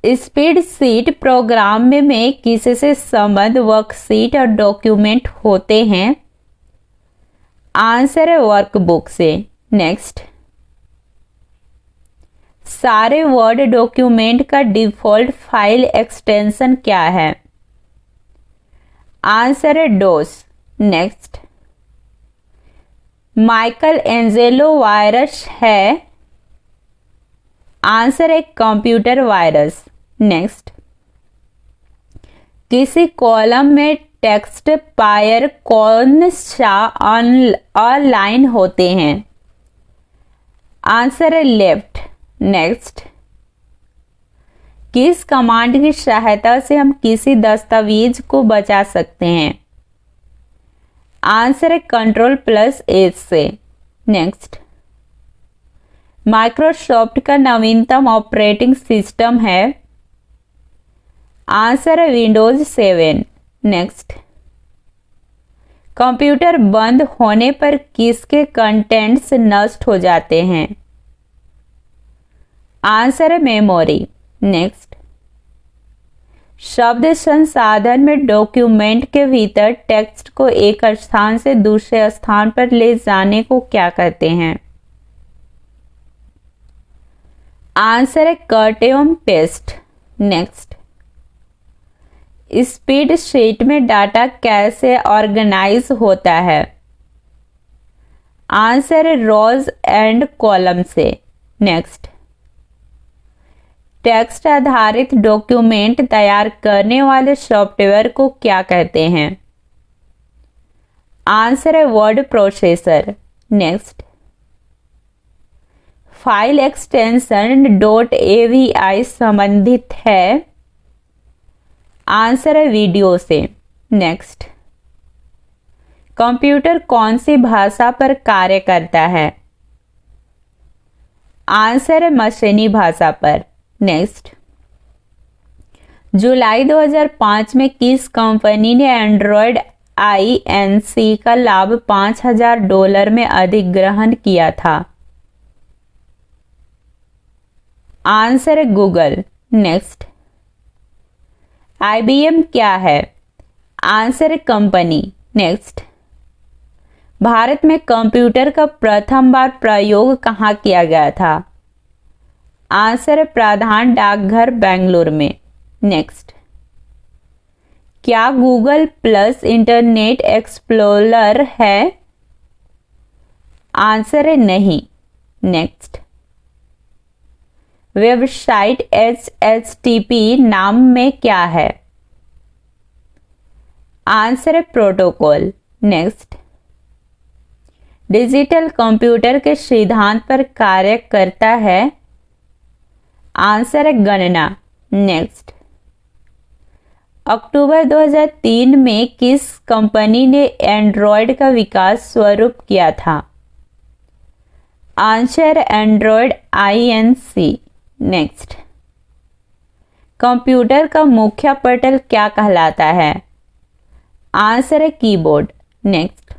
स्प्रेड शीट प्रोग्राम में किससे संबंध वर्कशीट और डॉक्यूमेंट होते हैं? आंसर है वर्कबुक से। नेक्स्ट, सारे वर्ड डॉक्यूमेंट का डिफॉल्ट फाइल एक्सटेंशन क्या है? आंसर है डोस। नेक्स्ट, माइकल एंजेलो वायरस है? आंसर है कंप्यूटर वायरस। नेक्स्ट, किसी कॉलम में टेक्स्ट पायर कौन सा अलाइन होते हैं? आंसर है लेफ्ट। नेक्स्ट, किस कमांड की सहायता से हम किसी दस्तावेज को बचा सकते हैं? आंसर है Ctrl+H से। नेक्स्ट, माइक्रोसॉफ्ट का नवीनतम ऑपरेटिंग सिस्टम है? आंसर है विंडोज 7। नेक्स्ट, कंप्यूटर बंद होने पर किसके कंटेंट्स नष्ट हो जाते हैं? आंसर है मेमोरी। नेक्स्ट, शब्द संसाधन में डॉक्यूमेंट के भीतर टेक्स्ट को एक स्थान से दूसरे स्थान पर ले जाने को क्या कहते हैं? आंसर है कट एवं पेस्ट। नेक्स्ट, स्प्रेड शीट में डाटा कैसे ऑर्गेनाइज होता है? आंसर है रोज एंड कॉलम से। नेक्स्ट, टेक्स्ट आधारित डॉक्यूमेंट तैयार करने वाले सॉफ्टवेयर को क्या कहते हैं? आंसर है word processor. Next, file extension .avi संबंधित है? आंसर है वीडियो से। नेक्स्ट, कंप्यूटर कौन सी भाषा पर कार्य करता है? आंसर है मशीनी भाषा पर। नेक्स्ट, जुलाई 2005 में किस कंपनी ने एंड्रॉयड INC का लाभ $5000 में अधिग्रहण किया था? आंसर है गूगल। नेक्स्ट, IBM क्या है? आंसर है कंपनी। नेक्स्ट, भारत में कंप्यूटर का प्रथम बार प्रयोग कहाँ किया गया था? आंसर है प्रधान डाकघर बेंगलुरु में। नेक्स्ट, क्या गूगल प्लस इंटरनेट एक्सप्लोरर है? आंसर है नहीं। नेक्स्ट, वेबसाइट HTTP नाम में क्या है? आंसर है प्रोटोकॉल। नेक्स्ट, डिजिटल कंप्यूटर के सिद्धांत पर कार्य करता है? आंसर है गणना। नेक्स्ट, अक्टूबर 2003 में किस कंपनी ने एंड्रॉयड का विकास शुरू किया था? Answer Android INC। Next, computer का मुख्य पटल क्या कहलाता है? आंसर है कीबोर्ड। नेक्स्ट,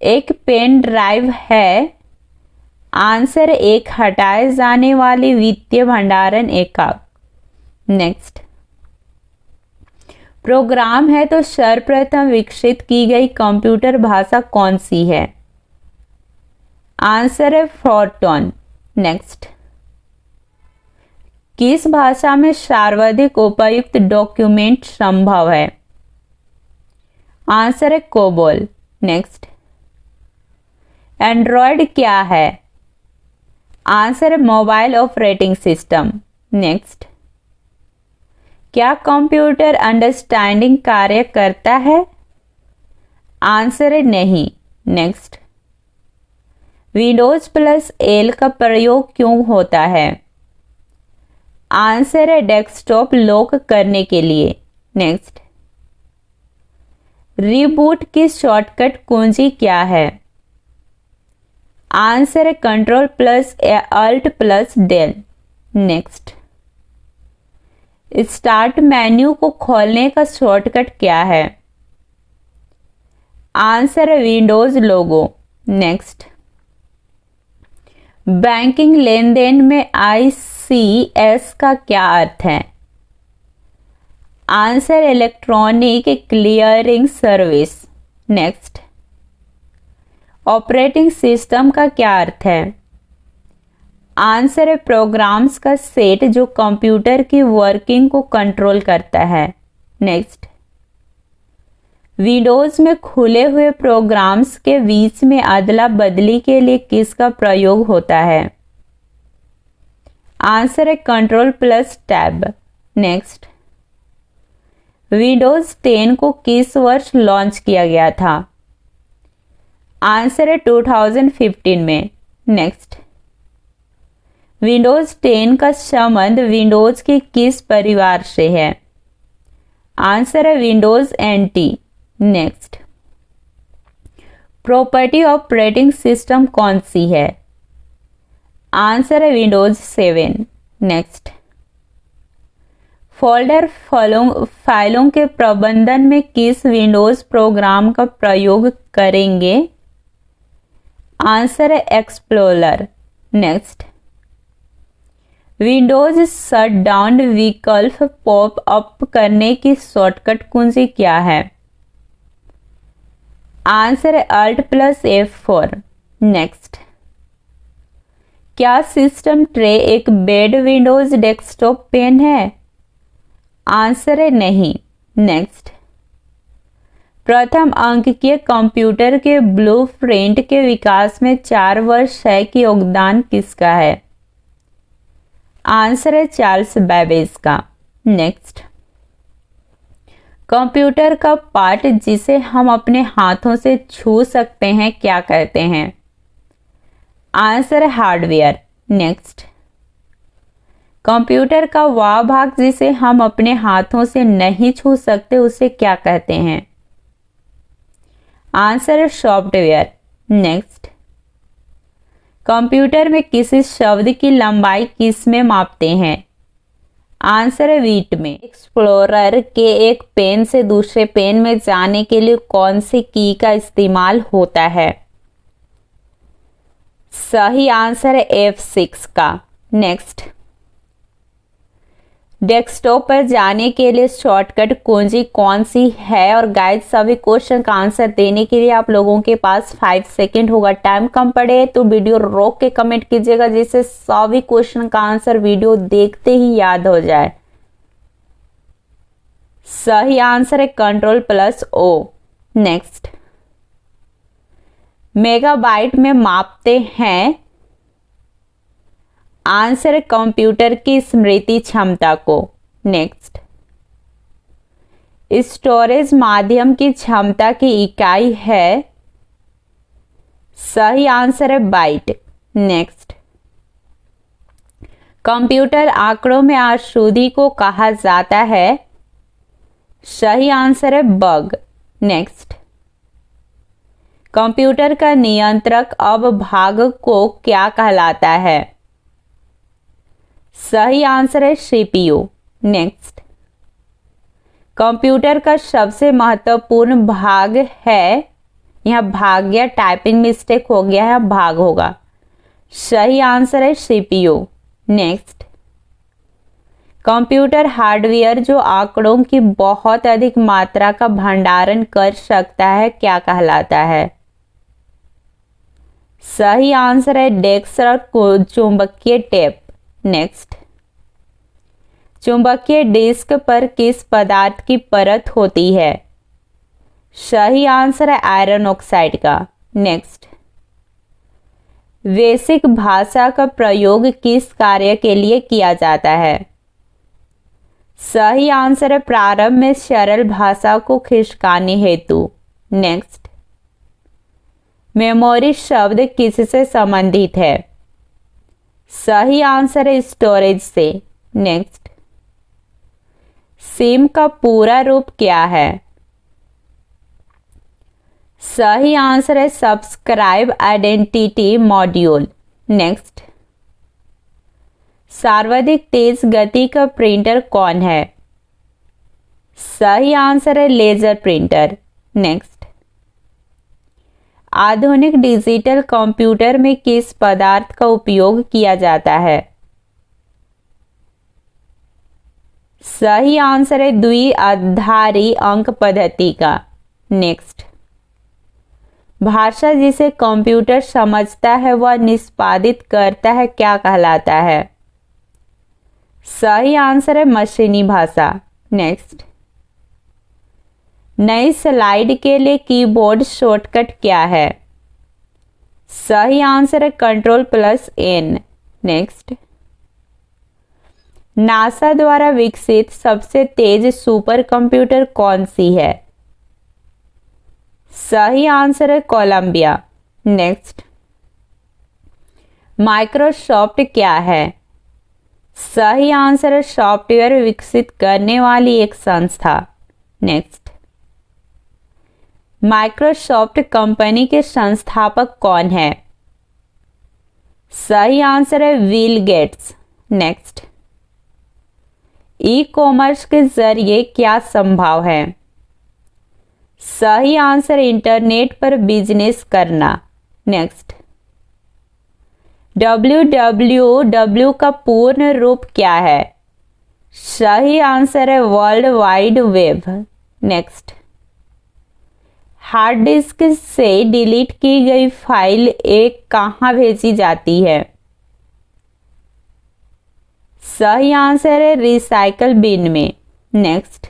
एक पेन ड्राइव है। आंसर एक हटाए जाने वाली वित्तीय भंडारण एकक। नेक्स्ट, प्रोग्राम है तो सर्वप्रथम विकसित की गई कंप्यूटर भाषा कौन सी है? आंसर है फोर्ट्रॉन। नेक्स्ट, किस भाषा में सर्वाधिक उपयुक्त डॉक्यूमेंट संभव है? आंसर है कोबोल। नेक्स्ट, एंड्रॉयड क्या है? आंसर है मोबाइल ऑपरेटिंग सिस्टम। नेक्स्ट, क्या कंप्यूटर अंडरस्टैंडिंग कार्य करता है? आंसर है नहीं। नेक्स्ट, विंडोज प्लस एल का प्रयोग क्यों होता है? आंसर है डेस्कटॉप लॉक करने के लिए। नेक्स्ट, रीबूट की शॉर्टकट कुंजी क्या है? आंसर है control plus alt plus del. Next, start menu को खोलने का शॉर्टकट क्या है? आंसर है विंडोज लोगो। नेक्स्ट, बैंकिंग लेन देन में ICS का क्या अर्थ है? Answer electronic clearing service. Next, operating system का क्या अर्थ है? आंसर है प्रोग्राम्स का सेट जो कंप्यूटर की वर्किंग को कंट्रोल करता है। नेक्स्ट, विंडोज में खुले हुए प्रोग्राम्स के बीच में अदला बदली के लिए किसका प्रयोग होता है? आंसर है control plus tab. Next, Windows 10 को किस वर्ष लॉन्च किया गया था? आंसर है 2015 में। नेक्स्ट, विंडोज 10 का संबंध विंडोज के किस परिवार से है? आंसर है Windows NT। Next, property operating system कौन सी है? आंसर है विंडोज 7। नेक्स्ट, फोल्डर फाइलों के प्रबंधन में किस विंडोज प्रोग्राम का प्रयोग करेंगे? आंसर है एक्सप्लोरर। नेक्स्ट, विंडोज शटडाउन विकल्प पॉप अप करने की शॉर्टकट कुंजी क्या है? आंसर है अल्ट प्लस F4। नेक्स्ट, क्या सिस्टम ट्रे एक बेड विंडोज डेस्कटॉप पेन है? आंसर है नहीं। नेक्स्ट, प्रथम अंकीय कंप्यूटर के ब्लूप्रिंट के विकास में 4 वर्ष की योगदान किसका है? आंसर है चार्ल्स बेबेज का। नेक्स्ट, कंप्यूटर का पार्ट जिसे हम अपने हाथों से छू सकते हैं क्या कहते हैं? आंसर है हार्डवेयर। नेक्स्ट, कंप्यूटर का वह भाग जिसे हम अपने हाथों से नहीं छू सकते उसे क्या कहते हैं? आंसर है सॉफ्टवेयर। नेक्स्ट, कंप्यूटर में किसी शब्द की लंबाई किस में मापते हैं? आंसर है बीट में। एक्सप्लोरर के एक पेन से दूसरे पेन में जाने के लिए कौन सी की का इस्तेमाल होता है? सही आंसर है F6 का। नेक्स्ट, डेस्कटॉप पर जाने के लिए शॉर्टकट कुंजी कौन सी है? और गाइस सभी क्वेश्चन का आंसर देने के लिए आप लोगों के पास 5 सेकंड होगा। टाइम कम पड़े तो वीडियो रोक के कमेंट कीजिएगा जिससे सभी क्वेश्चन का आंसर वीडियो देखते ही याद हो जाए। सही आंसर है control plus O। Next, megabyte में मापते हैं। आंसर है कंप्यूटर की स्मृति क्षमता को। नेक्स्ट, स्टोरेज माध्यम की क्षमता की इकाई है। सही आंसर है बाइट। नेक्स्ट, कंप्यूटर आंकड़ों में अशुद्धि को कहा जाता है। सही आंसर है बग। नेक्स्ट, कंप्यूटर का नियंत्रक अवभाग को क्या कहलाता है? सही आंसर है सीपीयू। नेक्स्ट, कंप्यूटर का सबसे महत्वपूर्ण भाग है, यहां भाग या टाइपिंग मिस्टेक हो गया है, भाग होगा। सही आंसर है सीपीयू। नेक्स्ट, कंप्यूटर हार्डवेयर जो आंकड़ों की बहुत अधिक मात्रा का भंडारण कर सकता है क्या कहलाता है? सही आंसर है डेस्क और चुंबकीय टेप। नेक्स्ट, चुंबकीय डिस्क पर किस पदार्थ की परत होती है? सही आंसर है आयरन ऑक्साइड का। नेक्स्ट, बेसिक भाषा का प्रयोग किस कार्य के लिए किया जाता है? सही आंसर है प्रारंभ में सरल भाषा को खिसकाने हेतु। नेक्स्ट, मेमोरी शब्द किससे संबंधित है? सही आंसर है स्टोरेज से। नेक्स्ट, सिम का पूरा रूप क्या है? सही आंसर है सब्सक्राइब आइडेंटिटी मॉड्यूल। नेक्स्ट, सर्वाधिक तेज गति का प्रिंटर कौन है? सही आंसर है लेजर प्रिंटर। नेक्स्ट, आधुनिक डिजिटल कंप्यूटर में किस पदार्थ का उपयोग किया जाता है? सही आंसर है द्विआधारी अंक पद्धति का। नेक्स्ट, भाषा जिसे कंप्यूटर समझता है वह निष्पादित करता है क्या कहलाता है? सही आंसर है मशीनी भाषा। नेक्स्ट, नई स्लाइड के लिए कीबोर्ड शॉर्टकट क्या है? सही आंसर है Ctrl+N। नेक्स्ट, नासा द्वारा विकसित सबसे तेज सुपर कंप्यूटर कौन सी है? सही आंसर है कोलंबिया। नेक्स्ट, माइक्रोसॉफ्ट क्या है? सही आंसर है सॉफ्टवेयर विकसित करने वाली एक संस्था। नेक्स्ट, माइक्रोसॉफ्ट कंपनी के संस्थापक कौन है? सही आंसर है Bill Gates. Next, e commerce के जरिए क्या संभव है? सही आंसर इंटरनेट पर बिजनेस करना। नेक्स्ट, www का पूर्ण रूप क्या है? सही आंसर है world wide web. Next, hard disk से डिलीट की गई फाइल एक कहाँ भेजी जाती है? सही आंसर है रिसाइकल बिन में। नेक्स्ट,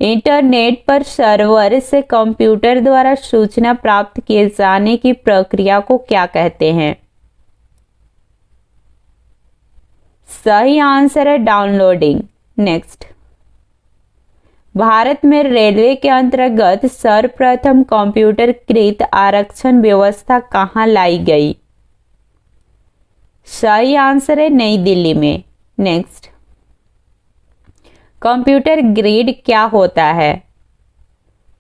इंटरनेट पर सर्वर से कंप्यूटर द्वारा सूचना प्राप्त किए जाने की प्रक्रिया को क्या कहते हैं? सही आंसर है डाउनलोडिंग। नेक्स्ट, भारत में रेलवे के अंतर्गत सर्वप्रथम कंप्यूटरकृत आरक्षण व्यवस्था कहाँ लाई गई? सही आंसर है नई दिल्ली में। नेक्स्ट, कंप्यूटर ग्रिड क्या होता है?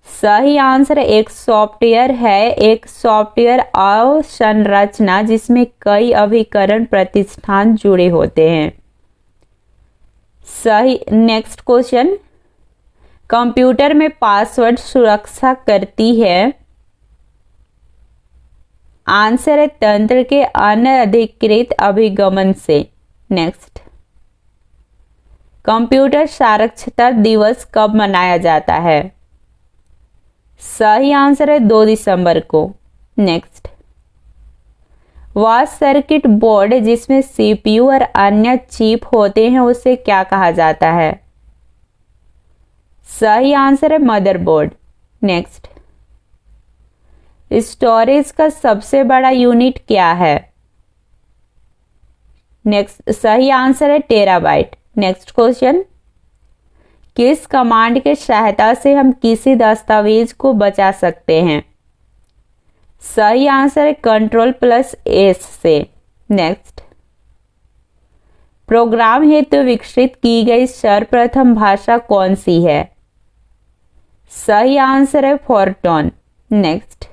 सही आंसर एक सॉफ्टवेयर है, एक सॉफ्टवेयर अवसंरचना जिसमें कई अभिकरण प्रतिष्ठान जुड़े होते हैं। सही। नेक्स्ट क्वेश्चन, कंप्यूटर में पासवर्ड सुरक्षा करती है? आंसर है तंत्र के अनधिकृत अभिगमन से। नेक्स्ट, कंप्यूटर साक्षरता दिवस कब मनाया जाता है? सही आंसर है 2 दिसंबर को। नेक्स्ट, वह सर्किट बोर्ड जिसमें सीपीयू और अन्य चिप होते हैं उसे क्या कहा जाता है? सही आंसर है मदरबोर्ड। नेक्स्ट, स्टोरेज का सबसे बड़ा यूनिट क्या है? नेक्स्ट, सही आंसर है टेराबाइट। नेक्स्ट क्वेश्चन, किस कमांड के सहायता से हम किसी दस्तावेज को बचा सकते हैं? सही आंसर है Ctrl+S से। नेक्स्ट, प्रोग्राम हेतु विकसित की गई सर्वप्रथम भाषा कौन सी है? सही आंसर है फोरट्रॉन। नेक्स्ट,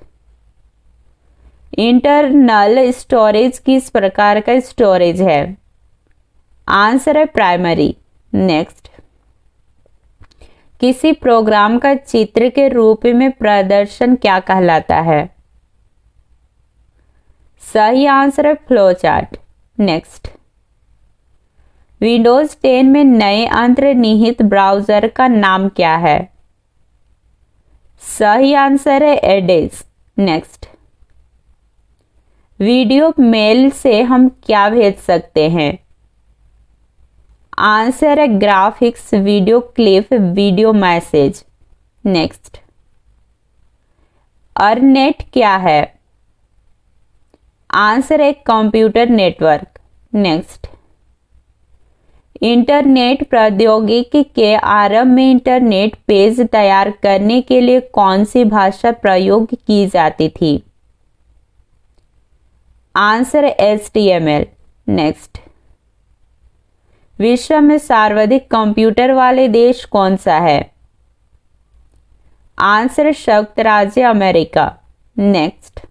इंटरनल स्टोरेज किस प्रकार का स्टोरेज है? आंसर है प्राइमरी। नेक्स्ट, किसी प्रोग्राम का चित्र के रूप में प्रदर्शन क्या कहलाता है? सही आंसर है फ्लो चार्ट। नेक्स्ट, विंडोज 10 में नए अंतर्निहित ब्राउज़र का नाम क्या है? सही आंसर है एडेज। नेक्स्ट, वीडियो मेल से हम क्या भेज सकते हैं? आंसर है graphics, video clip, video message. Next, ornate क्या है? आंसर है कंप्यूटर नेटवर्क। नेक्स्ट, इंटरनेट प्रौद्योगिकी के आरंभ में इंटरनेट पेज तैयार करने के लिए कौन सी भाषा प्रयोग की जाती थी? आंसर है HTML। नेक्स्ट, विश्व में सर्वाधिक कंप्यूटर वाले देश कौन सा है? आंसर संयुक्त राज्य अमेरिका। नेक्स्ट,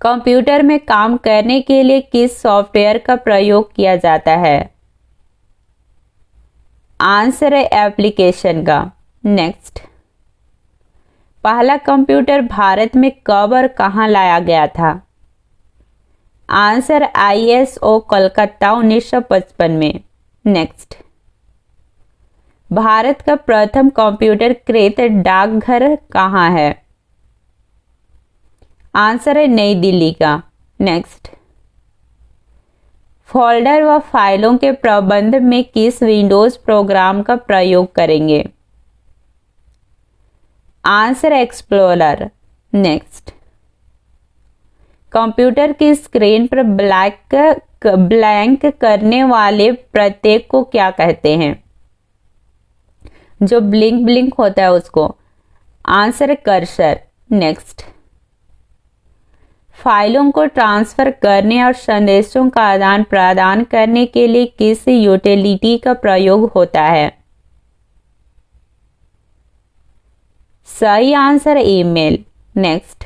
कंप्यूटर में काम करने के लिए किस सॉफ्टवेयर का प्रयोग किया जाता है? आंसर है एप्लीकेशन का। नेक्स्ट, पहला कंप्यूटर भारत में कब और कहां लाया गया था? आंसर ISO कोलकाता 1955 में। नेक्स्ट, भारत का प्रथम कंप्यूटर कृत डाकघर कहाँ है? आंसर है नई दिल्ली का। नेक्स्ट, फोल्डर व फाइलों के प्रबंध में किस विंडोज प्रोग्राम का प्रयोग करेंगे? Answer explorer. नेक्स्ट, कंप्यूटर की स्क्रीन पर ब्लैंक करने वाले प्रत्येक को क्या कहते हैं? जो ब्लिंक ब्लिंक होता है उसको। Answer cursor. नेक्स्ट, फाइलों को ट्रांसफर करने और संदेशों का आदान प्रदान करने के लिए किस यूटिलिटी का प्रयोग होता है? सही answer email. Next,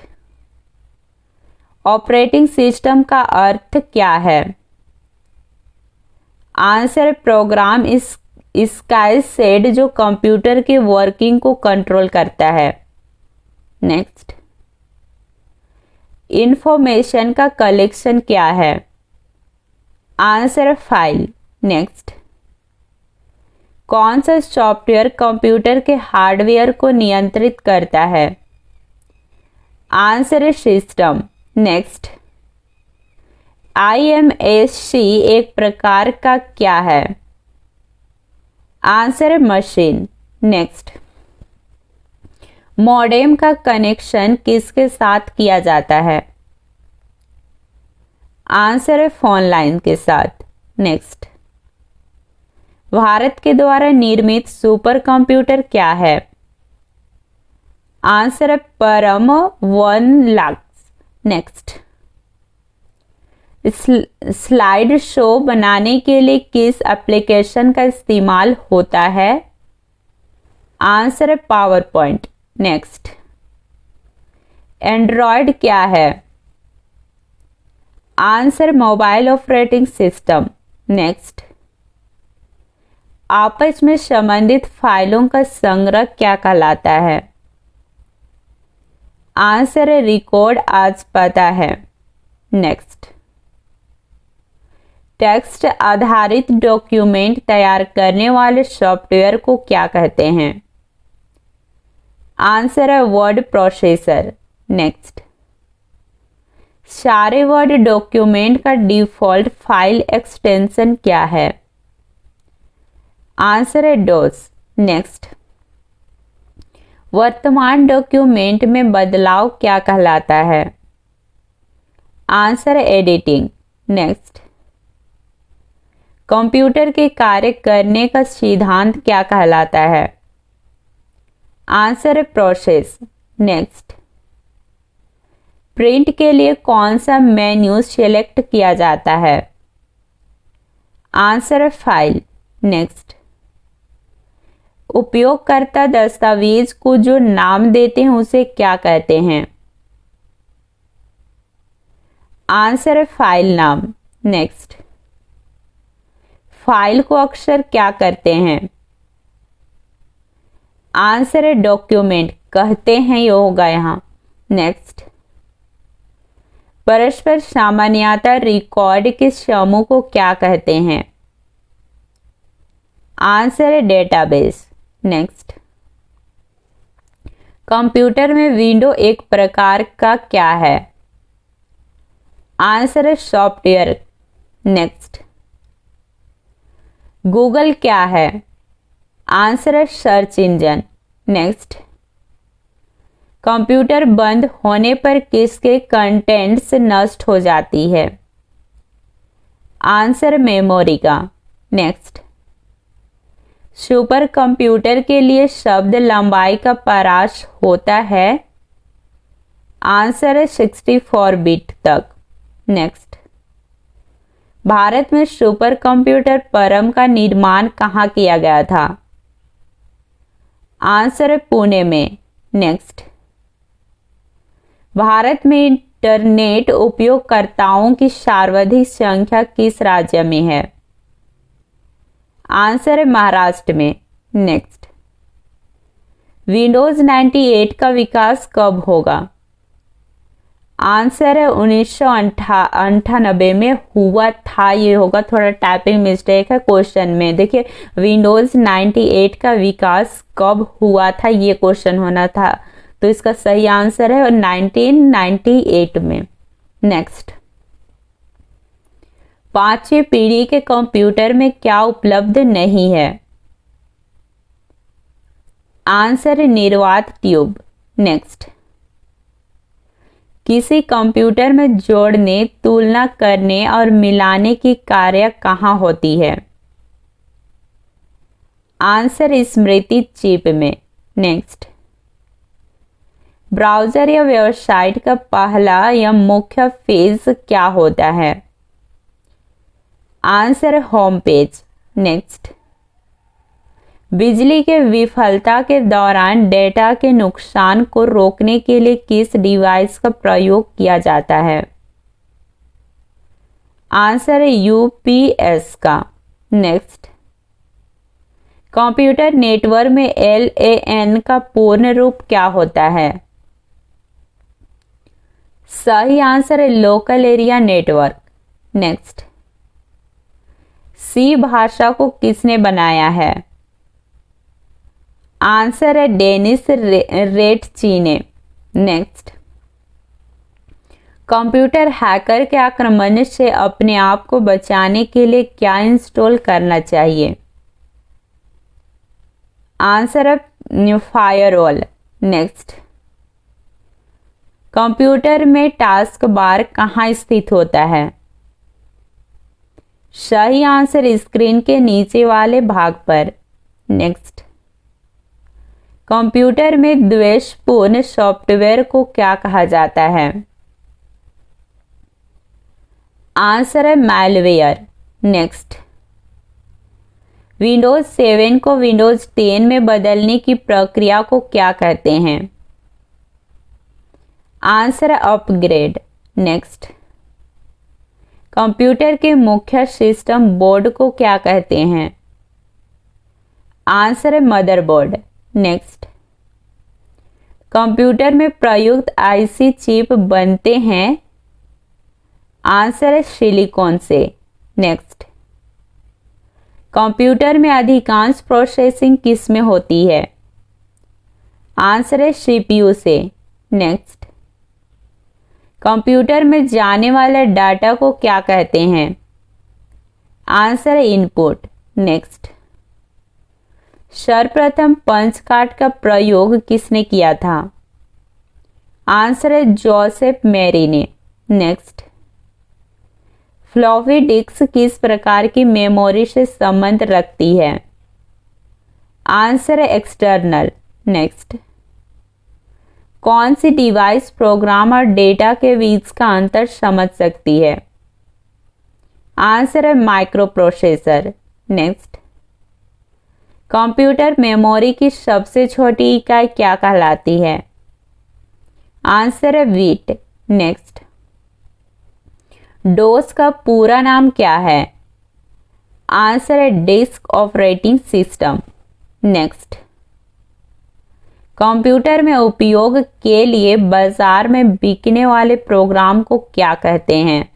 operating system का अर्थ क्या है? आंसर प्रोग्राम स्काई सेट जो कंप्यूटर की वर्किंग को कंट्रोल करता है। नेक्स्ट, इंफॉर्मेशन का कलेक्शन क्या है? Answer file. नेक्स्ट, कौन सा सॉफ्टवेयर कंप्यूटर के हार्डवेयर को नियंत्रित करता है? Answer system. नेक्स्ट, IMSC एक प्रकार का क्या है? Answer machine. नेक्स्ट, मॉडेम का कनेक्शन किसके साथ किया जाता है? आंसर है फोन लाइन के साथ। नेक्स्ट, भारत के द्वारा निर्मित सुपर कंप्यूटर क्या है? आंसर है परम 1 लाख। नेक्स्ट, स्लाइड शो बनाने के लिए किस एप्लीकेशन का इस्तेमाल होता है? आंसर है पावर पॉइंट। नेक्स्ट, एंड्रॉयड क्या है? Answer mobile operating system. Next, आपस में संबंधित फाइलों का संग्रह क्या कहलाता है? आंसर है रिकॉर्ड आज पता है। नेक्स्ट, टेक्स्ट आधारित डॉक्यूमेंट तैयार करने वाले सॉफ्टवेयर को क्या कहते हैं? आंसर है वर्ड प्रोसेसर। नेक्स्ट, सारे वर्ड डॉक्यूमेंट का डिफॉल्ट फाइल एक्सटेंशन क्या है? आंसर है डॉस। नेक्स्ट, वर्तमान डॉक्यूमेंट में बदलाव क्या कहलाता है? आंसर है एडिटिंग। नेक्स्ट, कंप्यूटर के कार्य करने का सिद्धांत क्या कहलाता है? आंसर है प्रोसेस। नेक्स्ट, प्रिंट के लिए कौन सा मेन्यू सिलेक्ट किया जाता है? आंसर है फाइल। नेक्स्ट, उपयोगकर्ता दस्तावेज को जो नाम देते हैं उसे क्या कहते हैं? आंसर है फाइल नाम। नेक्स्ट, फाइल को अक्सर क्या करते हैं? आंसर है डॉक्यूमेंट कहते हैं, ये होगा यहां। नेक्स्ट, परस्पर सामान्यता रिकॉर्ड के समूह को क्या कहते हैं? आंसर है डेटाबेस। नेक्स्ट, कंप्यूटर में विंडो एक प्रकार का क्या है? आंसर है सॉफ्टवेयर। नेक्स्ट, गूगल क्या है? आंसर है सर्च इंजन। नेक्स्ट, कंप्यूटर बंद होने पर किसके कंटेंट्स नष्ट हो जाती है? आंसर मेमोरी का। नेक्स्ट, सुपर कंप्यूटर के लिए शब्द लंबाई का परास होता है? आंसर है 64 बिट तक। नेक्स्ट, भारत में सुपर कंप्यूटर परम का निर्माण कहाँ किया गया था? आंसर है पुणे में। नेक्स्ट, भारत में इंटरनेट उपयोगकर्ताओं की सर्वाधिक संख्या किस राज्य में है? आंसर है महाराष्ट्र में। नेक्स्ट, विंडोज 98 का विकास कब होगा? आंसर है 1998 में हुआ था, ये होगा। थोड़ा टाइपिंग मिस्टेक है क्वेश्चन में। देखिए, विंडोज 98 का विकास कब हुआ था, ये क्वेश्चन होना था, तो इसका सही आंसर है 1998 में। नेक्स्ट, पांचवी पीढ़ी के कंप्यूटर में क्या उपलब्ध नहीं है? आंसर है निर्वात ट्यूब। नेक्स्ट, किसी कंप्यूटर में जोड़ने, तुलना करने और मिलाने की कार्य कहाँ होती है? आंसर स्मृति चिप में। नेक्स्ट, ब्राउज़र या वेबसाइट का पहला या मुख्य पेज क्या होता है? आंसर है होम पेज। नेक्स्ट, बिजली के विफलता के दौरान डेटा के नुकसान को रोकने के लिए किस डिवाइस का प्रयोग किया जाता है? आंसर है यूपीएस का। नेक्स्ट, कंप्यूटर नेटवर्क में LAN का पूर्ण रूप क्या होता है? सही आंसर है लोकल एरिया नेटवर्क। नेक्स्ट, सी भाषा को किसने बनाया है? आंसर है डेनिस रेटची ने। नेक्स्ट, कंप्यूटर हैकर के आक्रमण से अपने आप को बचाने के लिए क्या इंस्टॉल करना चाहिए? आंसर है फायरवॉल। नेक्स्ट, कंप्यूटर में टास्क बार कहाँ स्थित होता है? सही आंसर स्क्रीन के नीचे वाले भाग पर। नेक्स्ट, कंप्यूटर में द्वेषपूर्ण सॉफ्टवेयर को क्या कहा जाता है? आंसर है मैलवेयर। नेक्स्ट, विंडोज 7 को विंडोज 10 में बदलने की प्रक्रिया को क्या कहते हैं? आंसर है अपग्रेड। नेक्स्ट, कंप्यूटर के मुख्य सिस्टम बोर्ड को क्या कहते हैं? आंसर है मदरबोर्ड। नेक्स्ट, कंप्यूटर में प्रयुक्त आईसी चिप बनते हैं? आंसर है सिलिकॉन से। नेक्स्ट, कंप्यूटर में अधिकांश प्रोसेसिंग किस में होती है? आंसर है सीपीयू से। नेक्स्ट, कंप्यूटर में जाने वाले डाटा को क्या कहते हैं? आंसर है इनपुट। नेक्स्ट, सर्वप्रथम पंच कार्ड का प्रयोग किसने किया था? आंसर है जोसेफ मेरी ने। नेक्स्ट, फ्लॉपी डिस्क किस प्रकार की मेमोरी से संबंध रखती है? आंसर है एक्सटर्नल। नेक्स्ट, कौन सी डिवाइस प्रोग्राम और डेटा के बीच का अंतर समझ सकती है? आंसर है micro processor. Next, computer memory की सबसे छोटी इकाई क्या कहलाती है? आंसर है बिट। नेक्स्ट, डोस का पूरा नाम क्या है? आंसर है disk operating system. Next, computer में उपयोग के लिए बाजार में बिकने वाले प्रोग्राम को क्या कहते हैं?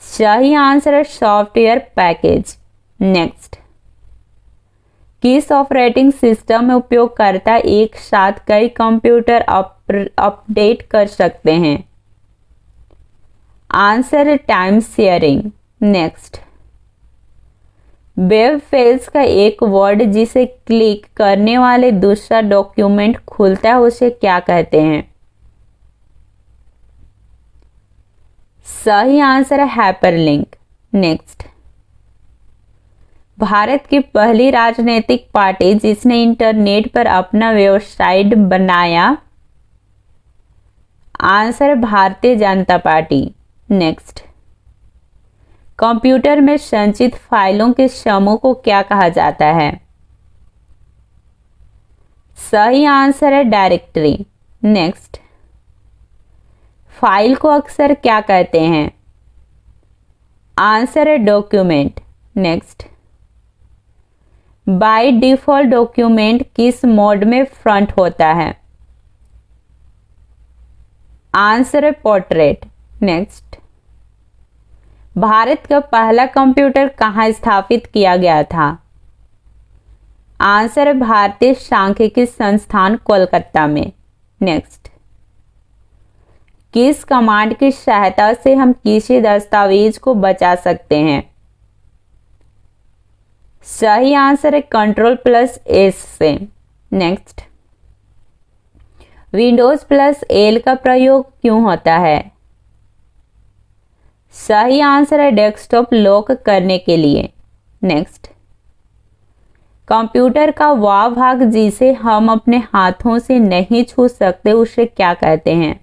सही आंसर है सॉफ्टवेयर पैकेज। नेक्स्ट, किस ऑपरेटिंग सिस्टम में उपयोगकर्ता एक साथ कई कंप्यूटर अपडेट कर सकते हैं? आंसर है time sharing. Next, web page का एक वर्ड जिसे क्लिक करने वाले दूसरा डॉक्यूमेंट खुलता है उसे क्या कहते हैं? सही आंसर है हाइपरलिंक। नेक्स्ट, भारत की पहली राजनीतिक पार्टी जिसने इंटरनेट पर अपना वेबसाइट बनाया? आंसर है Bharatiya Janata party. Next, computer में संचित फाइलों के समूह को क्या कहा जाता है? सही आंसर है डायरेक्टरी। नेक्स्ट, फाइल को अक्सर क्या कहते हैं? आंसर है document. Next, by default document किस मोड में फ्रंट होता है? आंसर है पोर्ट्रेट। नेक्स्ट, भारत का पहला कंप्यूटर कहाँ स्थापित किया गया था? आंसर है भारतीय सांख्यिकी संस्थान कोलकाता में। नेक्स्ट, किस कमांड की सहायता से हम किसी दस्तावेज को बचा सकते हैं? सही आंसर है Ctrl+S से। नेक्स्ट, Windows+L का प्रयोग क्यों होता है? सही आंसर है डेस्कटॉप लॉक करने के लिए। नेक्स्ट, कंप्यूटर का वह भाग जिसे हम अपने हाथों से नहीं छू सकते उसे क्या कहते हैं?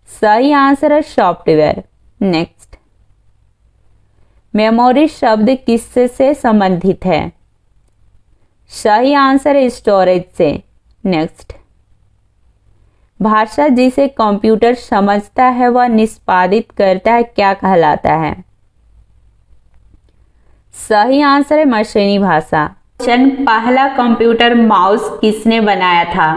सही आंसर है सॉफ्टवेयर। नेक्स्ट, मेमोरी शब्द किससे से संबंधित है? सही आंसर है स्टोरेज से। नेक्स्ट, भाषा जिसे कंप्यूटर समझता है वह निष्पादित करता है क्या कहलाता है? सही आंसर है मशीनी भाषा। पहला कंप्यूटर माउस किसने बनाया था?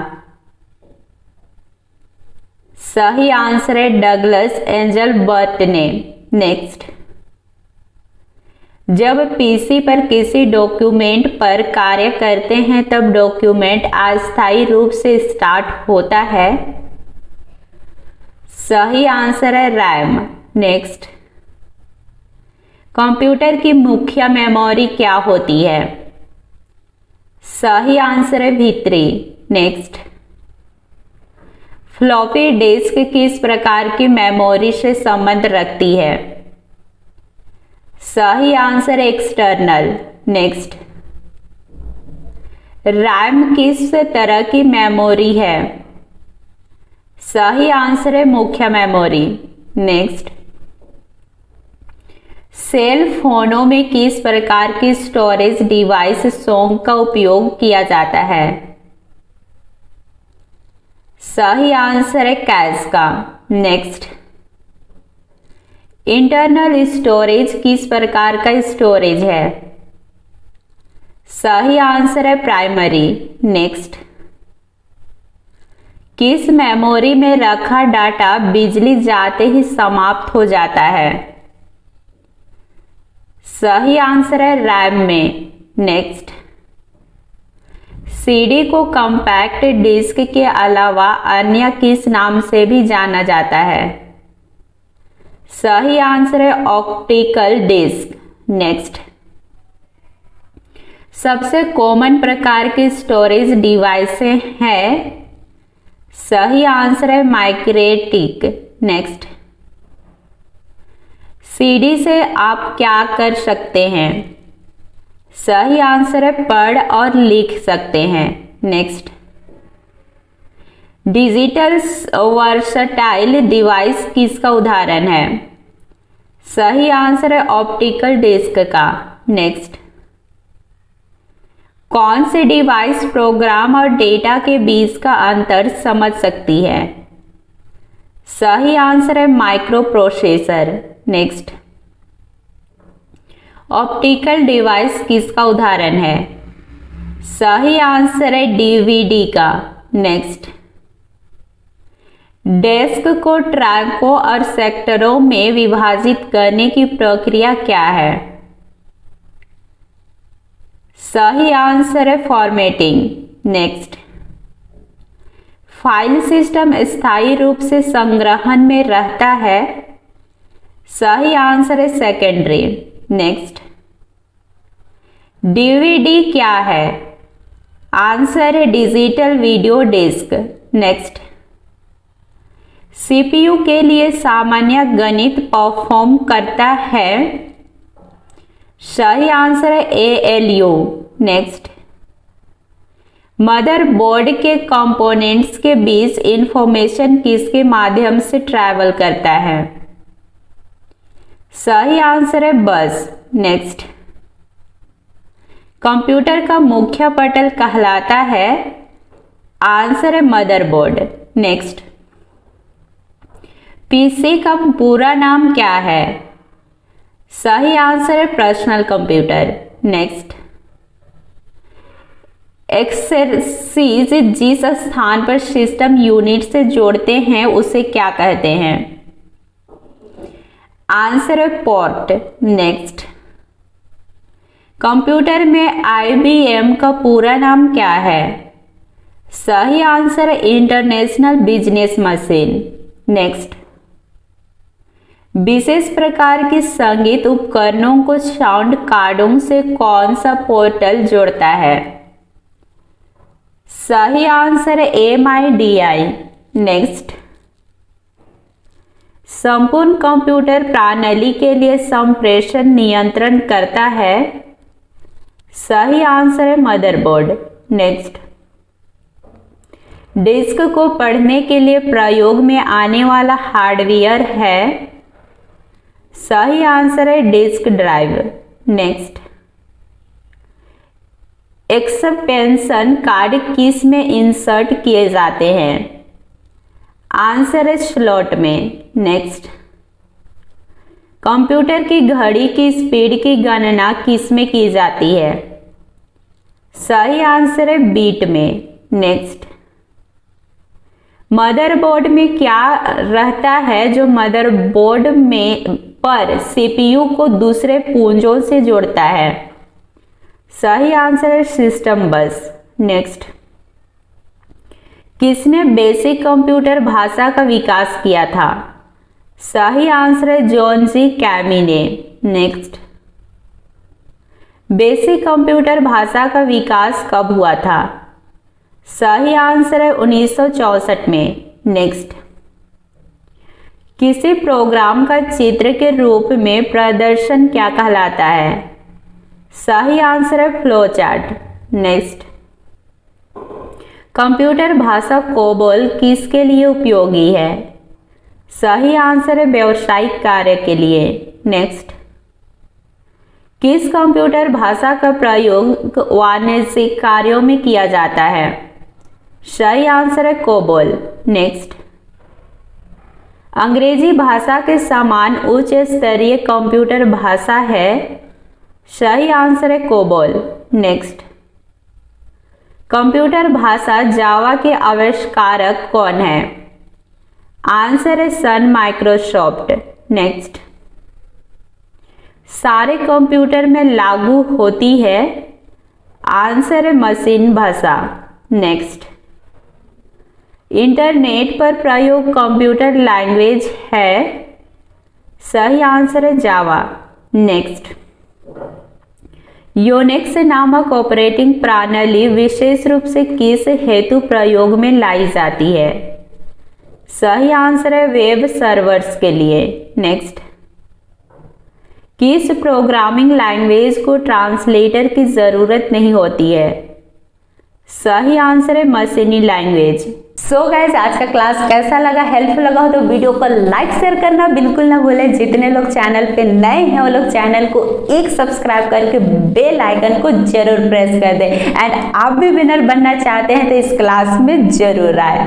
सही आंसर है डगलस एंजलबर्ट ने। नेक्स्ट, जब पीसी पर किसी डॉक्यूमेंट पर कार्य करते हैं तब डॉक्यूमेंट अस्थायी रूप से स्टार्ट होता है? सही आंसर है रैम। नेक्स्ट, कंप्यूटर की मुख्य मेमोरी क्या होती है? सही आंसर है भीतरी। नेक्स्ट, फ्लॉपी डिस्क किस प्रकार की मेमोरी से संबंध रखती है? सही आंसर है एक्सटर्नल। नेक्स्ट, रैम किस तरह की मेमोरी है? सही आंसर है मुख्य मेमोरी। नेक्स्ट, सेल फोनों में किस प्रकार की स्टोरेज डिवाइस सॉन्ग का उपयोग किया जाता है? सही आंसर है कैश का। नेक्स्ट, इंटरनल स्टोरेज किस प्रकार का स्टोरेज है? सही आंसर है प्राइमरी। नेक्स्ट, किस मेमोरी में रखा डाटा बिजली जाते ही समाप्त हो जाता है? सही आंसर है रैम में। नेक्स्ट, सीडी को कॉम्पैक्ट डिस्क के अलावा अन्य किस नाम से भी जाना जाता है? सही आंसर है ऑप्टिकल डिस्क। नेक्स्ट, सबसे कॉमन प्रकार की स्टोरेज डिवाइसें हैं? सही आंसर है मैग्नेटिक। नेक्स्ट, सीडी से आप क्या कर सकते हैं? सही आंसर है पढ़ और लिख सकते हैं। नेक्स्ट, डिजिटल वर्सटाइल डिवाइस किसका उदाहरण है? सही आंसर है ऑप्टिकल डिस्क का। नेक्स्ट, कौन से डिवाइस प्रोग्राम और डेटा के बीच का अंतर समझ सकती है? सही आंसर है micro processor. Next, optical device किसका उदाहरण है? सही आंसर है डीवीडी का। नेक्स्ट, डेस्क को ट्रैकों और सेक्टरों में विभाजित करने की प्रक्रिया क्या है? सही आंसर है फॉर्मेटिंग। नेक्स्ट, फाइल सिस्टम स्थायी रूप से संग्रहण में रहता है। सही आंसर है सेकेंडरी। नेक्स्ट, डीवीडी क्या है? आंसर है digital video disc. Next, CPU के लिए सामान्य गणित परफॉर्म करता है। सही आंसर है एएलयू। नेक्स्ट, मदरबोर्ड के कंपोनेंट्स के बीच इंफॉर्मेशन किसके माध्यम से ट्रैवल करता है? सही आंसर है बस। नेक्स्ट, कंप्यूटर का मुख्य पटल कहलाता है। आंसर है मदरबोर्ड। नेक्स्ट, पीसी का पूरा नाम क्या है? सही आंसर है पर्सनल कंप्यूटर। नेक्स्ट, एक्सेसिस जिस स्थान पर सिस्टम यूनिट से जोड़ते हैं उसे क्या कहते हैं? आंसर है पोर्ट। नेक्स्ट, कंप्यूटर में आईबीएम का पूरा नाम क्या है? सही आंसर है इंटरनेशनल बिजनेस मशीन। नेक्स्ट, विशेष प्रकार के संगीत उपकरणों को साउंड कार्डों से कौन सा पोर्टल जोड़ता है? सही आंसर है MIDI। नेक्स्ट, संपूर्ण कंप्यूटर प्रणाली के लिए संप्रेषण नियंत्रण करता है। सही आंसर है मदरबोर्ड। नेक्स्ट, डिस्क को पढ़ने के लिए प्रयोग में आने वाला हार्डवेयर है। सही आंसर है disk drive. Next, expansion card किस में इंसर्ट किए जाते हैं? आंसर है स्लॉट में। नेक्स्ट, कंप्यूटर की घड़ी की स्पीड की गणना किस में की जाती है? सही आंसर है बीट में। नेक्स्ट, मदरबोर्ड में क्या रहता है जो मदरबोर्ड में पर सीपीयू को दूसरे पुंजों से जोड़ता है? सही आंसर है सिस्टम बस। नेक्स्ट, किसने बेसिक कंप्यूटर भाषा का विकास किया था? सही आंसर है जॉन जी कैमी ने। नेक्स्ट, बेसिक कंप्यूटर भाषा का विकास कब हुआ था? सही आंसर है 1964 में। नेक्स्ट, किसी प्रोग्राम का चित्र के रूप में प्रदर्शन क्या कहलाता है? सही आंसर है फ्लो चार्ट। नेक्स्ट, कंप्यूटर भाषा कोबोल किसके लिए उपयोगी है? सही आंसर है व्यावसायिक कार्य के लिए। नेक्स्ट, किस कंप्यूटर भाषा का प्रयोग वाणिज्यिक कार्यों में किया जाता है? सही आंसर है कोबोल। नेक्स्ट, अंग्रेजी भाषा के समान उच्च स्तरीय कंप्यूटर भाषा है। सही आंसर है कोबोल। नेक्स्ट, कंप्यूटर भाषा जावा के आविष्कारक कौन है? आंसर है सन माइक्रोसॉफ्ट। नेक्स्ट, सारे कंप्यूटर में लागू होती है। आंसर है मशीन भाषा। नेक्स्ट, इंटरनेट पर प्रयोग कंप्यूटर लैंग्वेज है। सही आंसर है जावा। नेक्स्ट, यूनिक्स नामक ऑपरेटिंग प्रणाली विशेष रूप से किस हेतु प्रयोग में लाई जाती है? सही आंसर है वेब सर्वर्स के लिए। नेक्स्ट, किस प्रोग्रामिंग लैंग्वेज को ट्रांसलेटर की जरूरत नहीं होती है? सही आंसर है मशीनी लैंग्वेज। सो गाइज आज का क्लास कैसा लगा, हेल्पफुल लगा हो तो वीडियो को लाइक शेयर करना बिल्कुल ना भूलें। जितने लोग चैनल पे नए हैं वो लोग चैनल को एक सब्सक्राइब करके बेल आइकन को जरूर प्रेस कर दें। एंड आप भी विनर बनना चाहते हैं तो इस क्लास में जरूर आए।